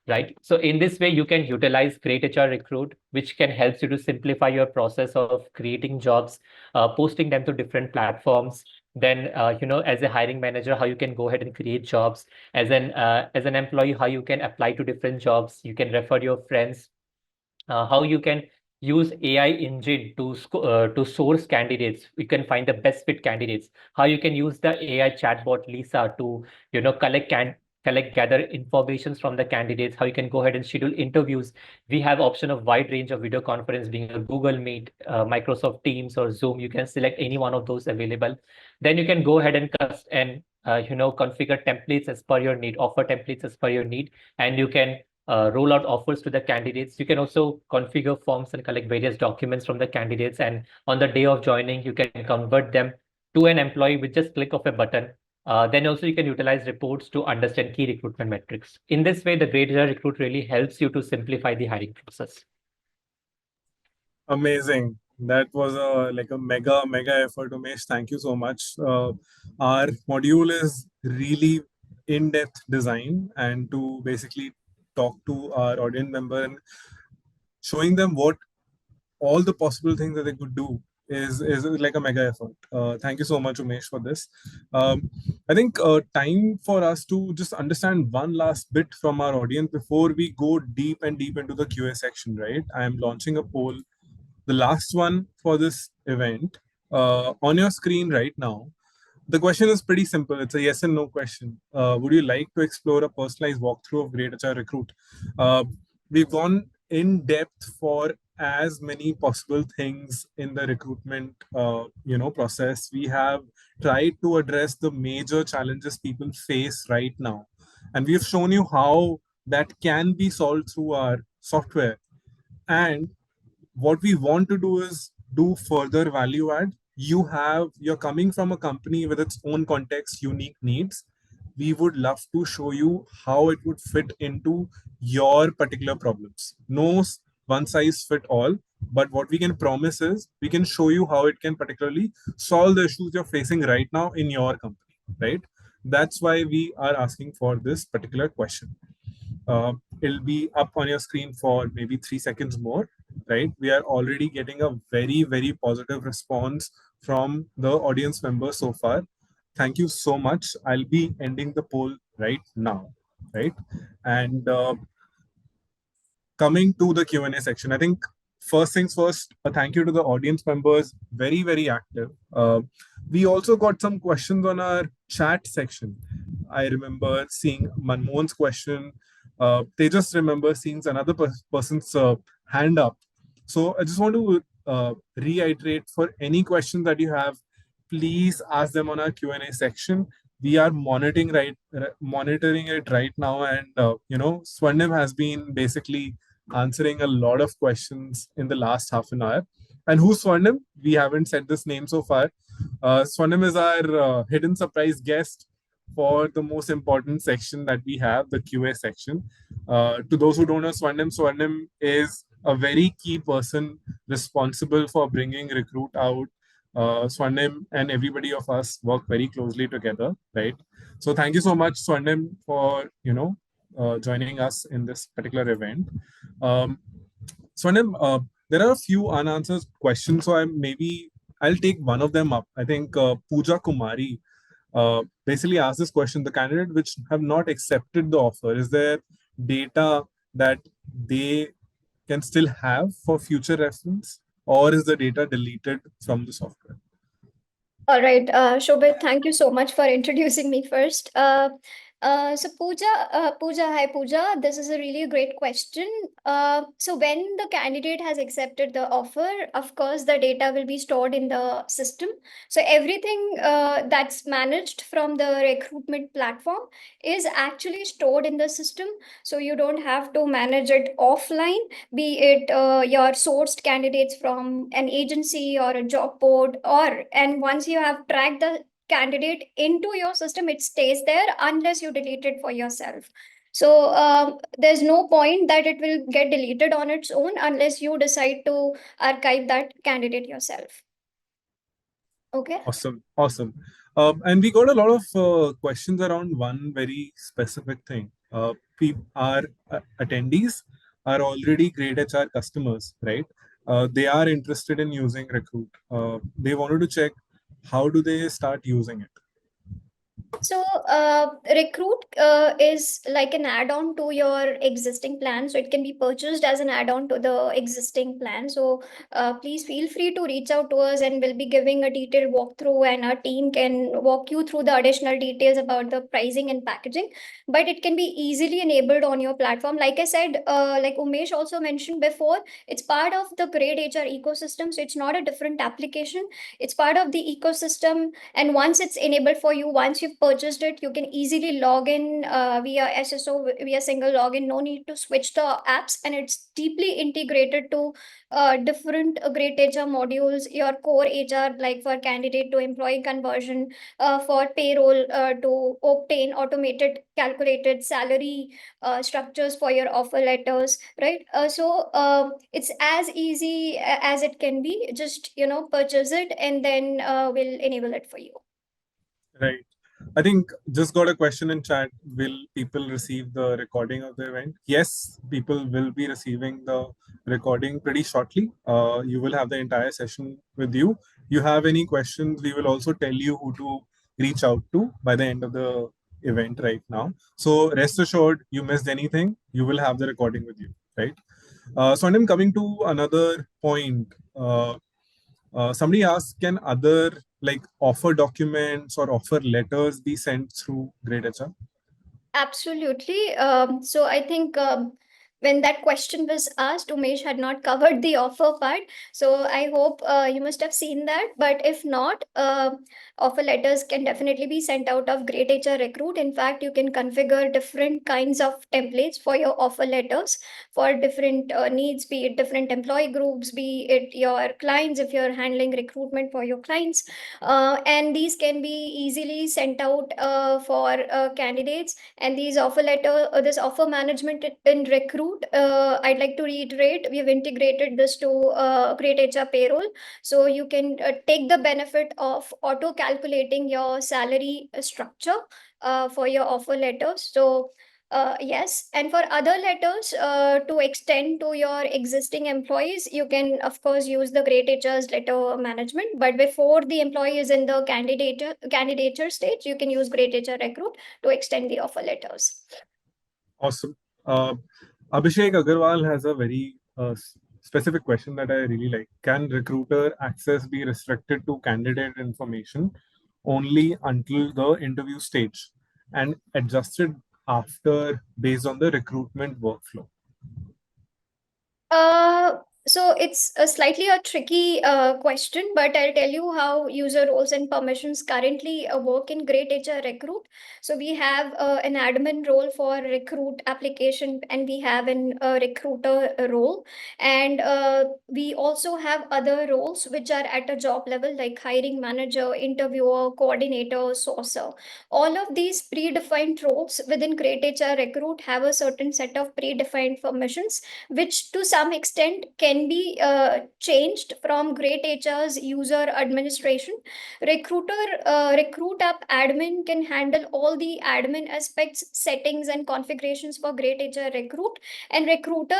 right? So in this way, you can utilize greytHR Recruit, which can help you to simplify your process of creating jobs, posting them to different platforms. Then, as a hiring manager, how you can go ahead and create jobs. As an employee, how you can apply to different jobs. You can refer your friends, how you can use AI engine to source candidates. You can find the best fit candidates. How you can use the AI chatbot Lisa to gather informations from the candidates. How you can go ahead and schedule interviews. We have option of wide range of video conference, being a Google Meet, Microsoft Teams, or Zoom. You can select any one of those available. Then you can go ahead and configure templates as per your need, offer templates as per your need, and you can roll out offers to the candidates. You can also configure forms and collect various documents from the candidates. And on the day of joining, you can convert them to an employee with just click of a button. Then also you can utilize reports to understand key recruitment metrics. In this way, the greytHR Recruit really helps you to simplify the hiring process. Amazing. That was a mega effort, Umesh. Thank you so much. Our module is really in-depth design and to basically talk to our audience member and showing them what all the possible things that they could do is like a mega effort. Thank you so much, Umesh, for this. I think time for us to just understand one last bit from our audience before we go deep into the QA section, right? I am launching a poll, the last one for this event, on your screen right now. The question is pretty simple. It's a yes and no question. Would you like to explore a personalized walkthrough of greytHR Recruit? We've gone in depth for as many possible things in the recruitment process. We have tried to address the major challenges people face right now, and we've shown you how that can be solved through our software. And what we want to do is do further value add. You're coming from a company with its own context, unique needs. We would love to show you how it would fit into your particular problems. No one size fit all, but what we can promise is we can show you how it can particularly solve the issues you're facing right now in your company, right? That's why we are asking for this particular question. It'll be up on your screen for maybe 3 seconds more, right? We are already getting a very positive response from the audience members so far. Thank you so much. I'll be ending the poll right now, right? And coming to the Q&A section, I think first things first, a thank you to the audience members, very active. We also got some questions on our chat section. I remember seeing Manmohan's question. they just remember seeing another person's hand up. So I just want to reiterate, for any questions that you have, please ask them on our Q&A section. We are monitoring it right now, and Swarnim has been basically answering a lot of questions in the last half an hour. And who's Swarnim? We haven't said this name so far. Swarnim is our hidden surprise guest for the most important section that we have, the QA section. To those who don't know Swarnim is a very key person responsible for bringing Recruit out. Swarnim and everybody of us work very closely together, right? So thank you so much, Swarnim, for joining us in this particular event. Swarnim, there are a few unanswered questions, so I'll take one of them up. I think Pooja Kumari basically asked this question: the candidate which have not accepted the offer, is there data that they can still have for future reference, or is the data deleted from the software? All right, Shobit, thank you so much for introducing me first. So Pooja, hi Pooja. This is a really great question. So when the candidate has accepted the offer, of course, the data will be stored in the system. So everything that's managed from the recruitment platform is actually stored in the system. So you don't have to manage it offline, be it your sourced candidates from an agency or a job board, and once you have tracked the candidate into your system, it stays there unless you delete it for yourself. So there's no point that it will get deleted on its own unless you decide to archive that candidate yourself. Okay. Awesome. And we got a lot of questions around one very specific thing. Our attendees are already greytHR customers, right? They are interested in using Recruit. They wanted to check, how do they start using it? So Recruit is like an add-on to your existing plan. So it can be purchased as an add-on to the existing plan. So please feel free to reach out to us, and we'll be giving a detailed walkthrough, and our team can walk you through the additional details about the pricing and packaging. But it can be easily enabled on your platform. Like I said, like Umesh also mentioned before, it's part of the greytHR ecosystem. So it's not a different application. It's part of the ecosystem. And once it's enabled for you, once you've purchased it, you can easily log in via SSO, via single login. No need to switch the apps, and it's deeply integrated to different greytHR modules, your core HR, like for candidate to employee conversion, for payroll, to obtain automated calculated salary structures for your offer letters, right? It's as easy as it can be. Just purchase it, and then we'll enable it for you. Right. I think just got a question in chat. Will people receive the recording of the event? Yes, people will be receiving the recording pretty shortly. You will have the entire session with you. You have any questions, we will also tell you who to reach out to by the end of the event right now. So rest assured, you missed anything, you will have the recording with you, right? So I'm coming to another point. Somebody asked, can other like offer documents or offer letters be sent through greytHR? Absolutely. So I think when that question was asked, Umesh had not covered the offer part. So I hope you must have seen that. But if not, offer letters can definitely be sent out of greytHR Recruit. In fact, you can configure different kinds of templates for your offer letters for different needs, be it different employee groups, be it your clients, if you're handling recruitment for your clients. And these can be easily sent out for candidates. And these this offer management in Recruit, I'd like to reiterate, we've integrated this to greytHR Payroll. So you can take the benefit of auto calculating your salary structure for your offer letters. So yes, and for other letters to extend to your existing employees, you can of course use the greytHR's letter management. But before the employee is in the candidature stage, you can use greytHR Recruit to extend the offer letters. Awesome. Abhishek Agarwal has a very specific question that I really like. Can recruiter access be restricted to candidate information only until the interview stage and adjusted after based on the recruitment workflow? So it's a slightly a tricky question, but I'll tell you how user roles and permissions currently work in greytHR Recruit. So we have an admin role for recruit application, and we have an recruiter role, and we also have other roles which are at a job level like hiring manager, interviewer, coordinator, sourcer. All of these predefined roles within greytHR Recruit have a certain set of predefined permissions which to some extent can be changed from greytHR's user administration. Recruit app admin can handle all the admin aspects, settings, and configurations for greytHR Recruit. And recruiter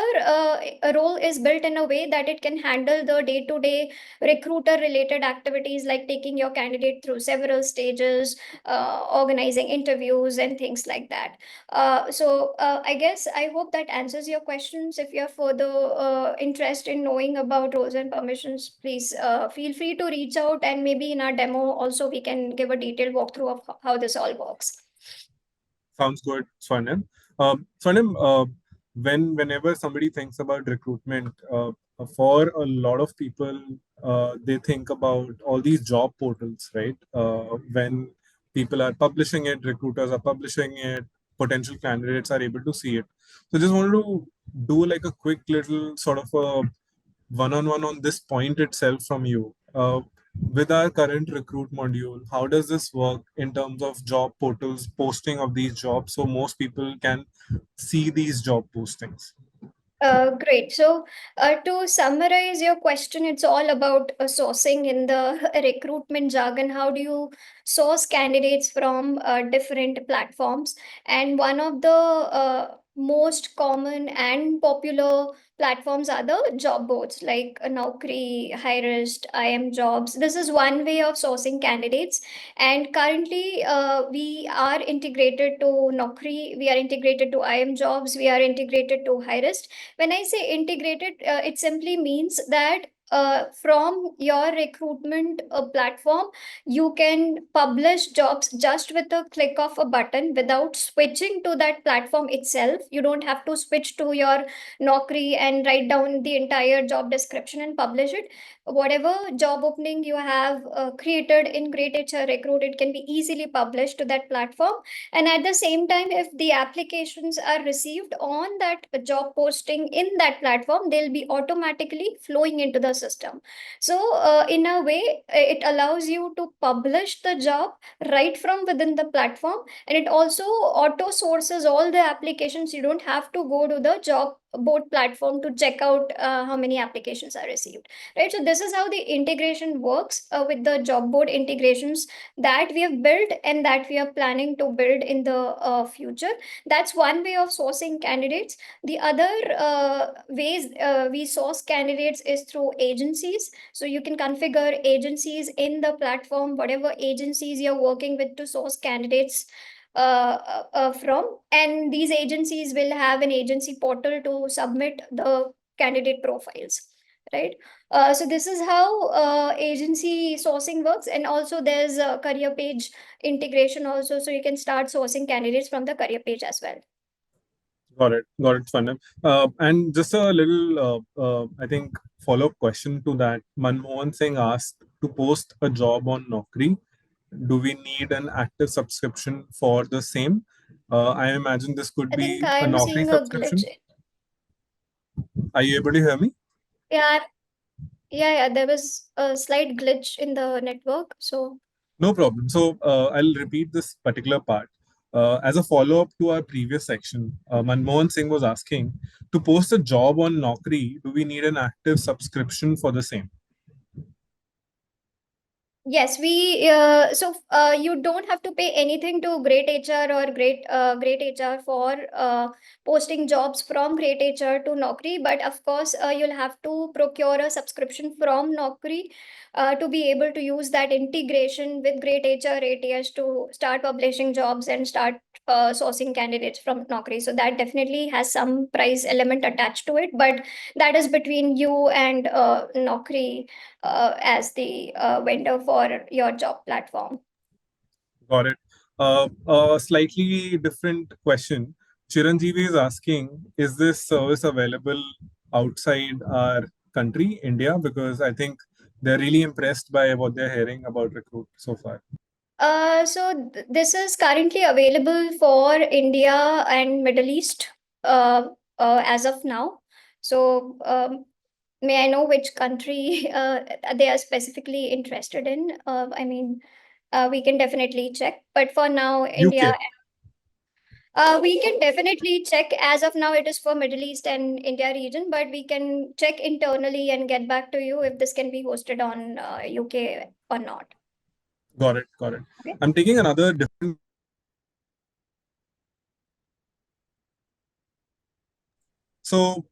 role is built in a way that it can handle the day-to-day recruiter related activities like taking your candidate through several stages, organizing interviews, and things like that. I guess I hope that answers your questions. If you have further interest in knowing about roles and permissions, please feel free to reach out, and maybe in our demo also we can give a detailed walkthrough of how this all works. Sounds good, Swarnim. Swarnim, whenever somebody thinks about recruitment, for a lot of people, they think about all these job portals, right? When people are publishing it, recruiters are publishing it, potential candidates are able to see it. So just wanted to do like a quick little sort of a one-on-one on this point itself from you. With our current recruit module, how does this work in terms of job portals, posting of these jobs, so most people can see these job postings? Great. So, to summarize your question, it's all about sourcing in the recruitment jargon. How do you source candidates from different platforms? And one of the most common and popular platforms are the job boards like Naukri, Hirist, IM Jobs. This is one way of sourcing candidates. And currently, we are integrated to Naukri, we are integrated to IM Jobs, we are integrated to Hirist. When I say integrated, it simply means that from your recruitment platform, you can publish jobs just with a click of a button without switching to that platform itself. You don't have to switch to your Naukri and write down the entire job description and publish it. Whatever job opening you have created in greytHR Recruit, it can be easily published to that platform. And at the same time, if the applications are received on that job posting in that platform, they'll be automatically flowing into the system. So, in a way, it allows you to publish the job right from within the platform, and it also auto sources all the applications. You don't have to go to the job board platform to check out how many applications are received, right? So this is how the integration works with the job board integrations that we have built and that we are planning to build in the future. That's one way of sourcing candidates. The other ways we source candidates is through agencies. So you can configure agencies in the platform, whatever agencies you're working with to source candidates from. And these agencies will have an agency portal to submit the candidate profiles, right? So this is how agency sourcing works. And also there's a career page integration also, so you can start sourcing candidates from the career page as well. Got it, Swarnim. And just a little, I think, follow-up question to that. Manmohan Singh asked, to post a job on Naukri, do we need an active subscription for the same? I imagine this could I think be a I'm Naukri seeing a glitch. subscription. Are you able to hear me? Yeah, yeah, there was a slight glitch in the network. So No problem. So I'll repeat this particular part. As a follow-up to our previous section, Manmohan Singh was asking, to post a job on Naukri, do we need an active subscription for the same? yes, you don't have to pay anything to greytHR or greytHR for posting jobs from greytHR to Naukri, but of course you'll have to procure a subscription from Naukri to be able to use that integration with greytHR ATS to start publishing jobs and start sourcing candidates from Naukri. So that definitely has some price element attached to it, but that is between you and Naukri as the vendor for your job platform. Got it. A slightly different question. Chiranjeevi is asking, is this service available outside our country, India? Because I think they're really impressed by what they're hearing about Recruit so far. This is currently available for India and Middle East as of now. So may I know which country they are specifically interested in? We can definitely check. But for now, India. UK. We can definitely check. As of now, it is for Middle East and India region, but we can check internally and get back to you if this can be hosted on UK or not. Got it. Got it. Okay. I'm taking another different. So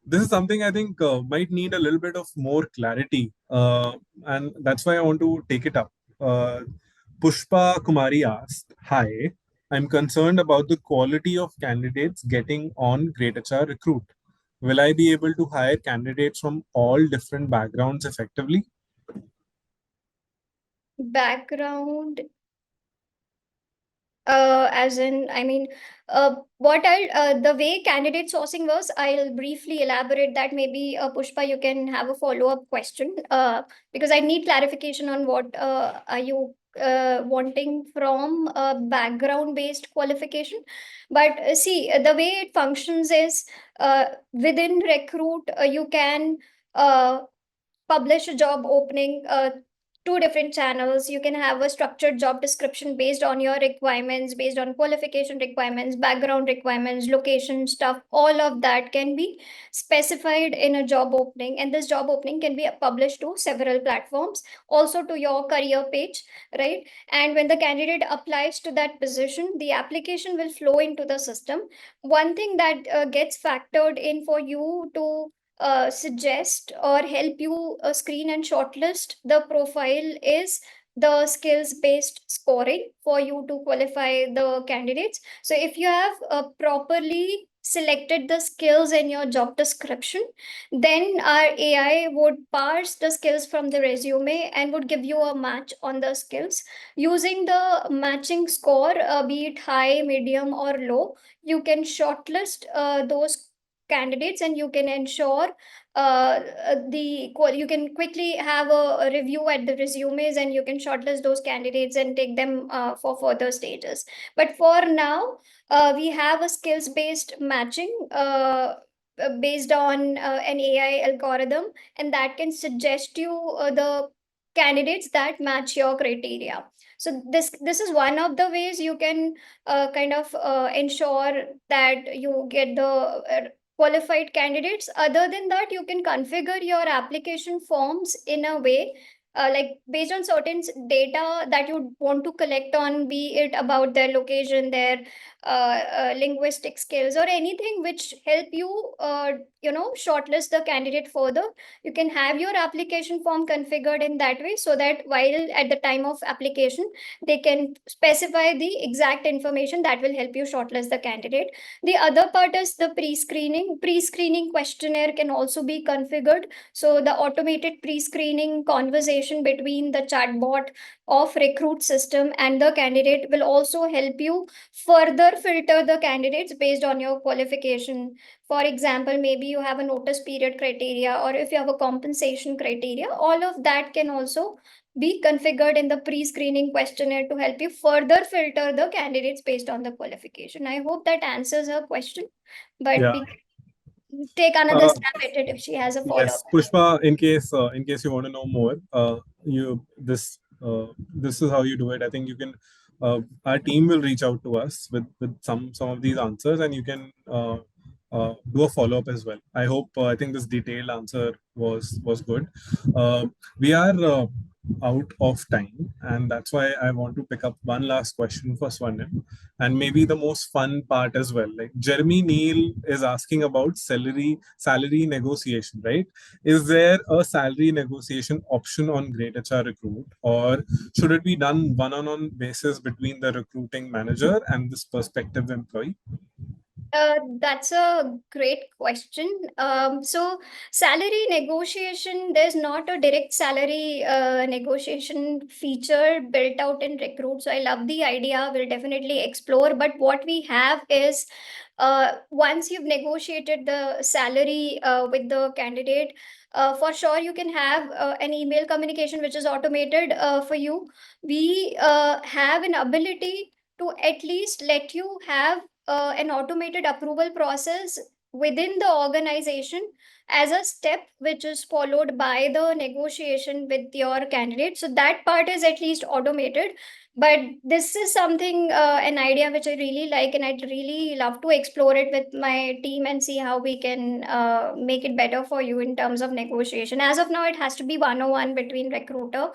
this is something I think might need a little bit of more clarity, and that's why I want to take it up. Pushpa Kumari asked, "Hi, I'm concerned about the quality of candidates getting on greytHR Recruit. Will I be able to hire candidates from all different backgrounds effectively?" Background, as in, the way candidate sourcing works, I'll briefly elaborate that. Maybe Pushpa, you can have a follow-up question, because I need clarification on what are you wanting from a background-based qualification. But see, the way it functions is, within Recruit, you can uh, publish a job opening, two different channels. You can have a structured job description based on your requirements, based on qualification requirements, background requirements, location stuff. All of that can be specified in a job opening, and this job opening can be published to several platforms, also to your career page, right? And when the candidate applies to that position, the application will flow into the system. One thing that gets factored in for you to suggest or help you screen and shortlist the profile is the skills based scoring for you to qualify the candidates. So if you have properly selected the skills in your job description, then our AI would parse the skills from the resume and would give you a match on the skills. Using the matching score, be it high, medium, or low, you can shortlist those candidates, and you can ensure you can quickly have a review at the resumes, and you can shortlist those candidates and take them for further stages. But for now, we have a skills based matching, based on an AI algorithm, and that can suggest you the candidates that match your criteria. So this is one of the ways you can kind of ensure that you get the qualified candidates. Other than that, you can configure your application forms in a way, like based on certain data that you want to collect on, be it about their location, their linguistic skills, or anything which help you shortlist the candidate further. You can have your application form configured in that way, so that while at the time of application, they can specify the exact information that will help you shortlist the candidate. The other part is the pre-screening. Pre-screening questionnaire can also be configured. So the automated pre-screening conversation between the chatbot of recruit system and the candidate will also help you further filter the candidates based on your qualification. For example, maybe you have a notice period criteria, or if you have a compensation criteria, all of that can also be configured in the pre-screening questionnaire to help you further filter the candidates based on the qualification. I hope that answers her question, but Yeah. we can take another stab at it if she has a follow-up. Yes, Pushpa. In case you want to know more, this is how you do it. I think you can. Our team will reach out to us with some of these answers, and you can do a follow up as well. I hope. I think this detailed answer was good. We are out of time, and that's why I want to pick up one last question for Swarnim, and maybe the most fun part as well. Like Jeremy Neal is asking about salary negotiation, right? Is there a salary negotiation option on greytHR Recruit, or should it be done one-on-one basis between the recruiting manager and this prospective employee? That's a great question. So salary negotiation, there's not a direct salary negotiation feature built out in Recruit. So I love the idea. We'll definitely explore. But what we have is once you've negotiated the salary with the candidate, for sure you can have an email communication which is automated for you. We have an ability to at least let you have an automated approval process within the organization as a step which is followed by the negotiation with your candidate. So that part is at least automated. But this is something, an idea which I really like, and I'd really love to explore it with my team and see how we can make it better for you in terms of negotiation. As of now, it has to be 101 between recruiter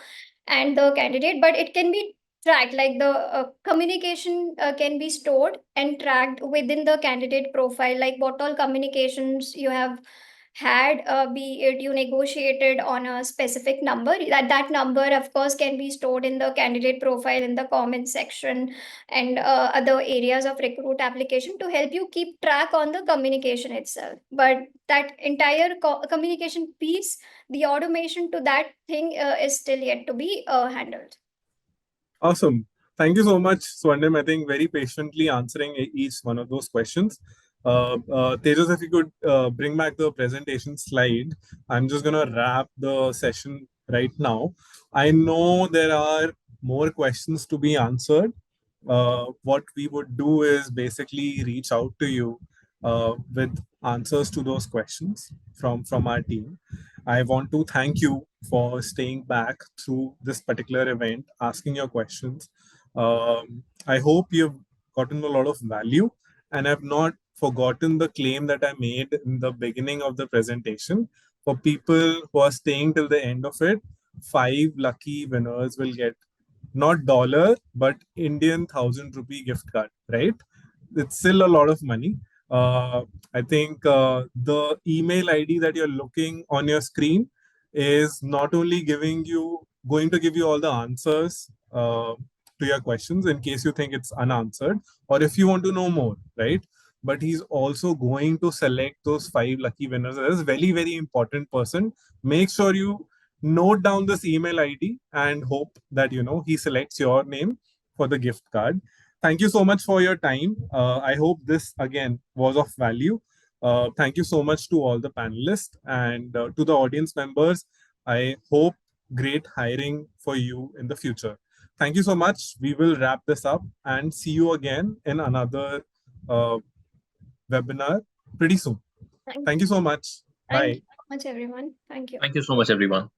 and the candidate, but it can be tracked, like the communication can be stored and tracked within the candidate profile, like what all communications you have had, be it you negotiated on a specific number, that number of course can be stored in the candidate profile in the comment section and other areas of recruit application to help you keep track on the communication itself. But that entire communication piece, the automation to that thing is still yet to be handled. Awesome. Thank you so much, Swarnim. I think very patiently answering each one of those questions. Tejas, if you could bring back the presentation slide, I'm just going to wrap the session right now. I know there are more questions to be answered. What we would do is basically reach out to you with answers to those questions from our team. I want to thank you for staying back through this particular event, asking your questions. I hope you've gotten a lot of value, and I've not forgotten the claim that I made in the beginning of the presentation. For people who are staying till the end of it, 5 lucky winners will get not dollar, but Indian 1,000 rupee gift card, right? It's still a lot of money. I think the email ID that you're looking on your screen is not only going to give you all the answers to your questions in case you think it's unanswered, or if you want to know more, right? But he's also going to select those 5 lucky winners. That is very, very important person. Make sure you note down this email ID and hope that he selects your name for the gift card. Thank you so much for your time. I hope this again was of value. Thank you so much to all the panelists and to the audience members. I hope great hiring for you in the future. Thank you so much. We will wrap this up and see you again in another webinar pretty soon. Thank you so much. Thank Bye. you so much, everyone. Thank you. Thank you so much, everyone.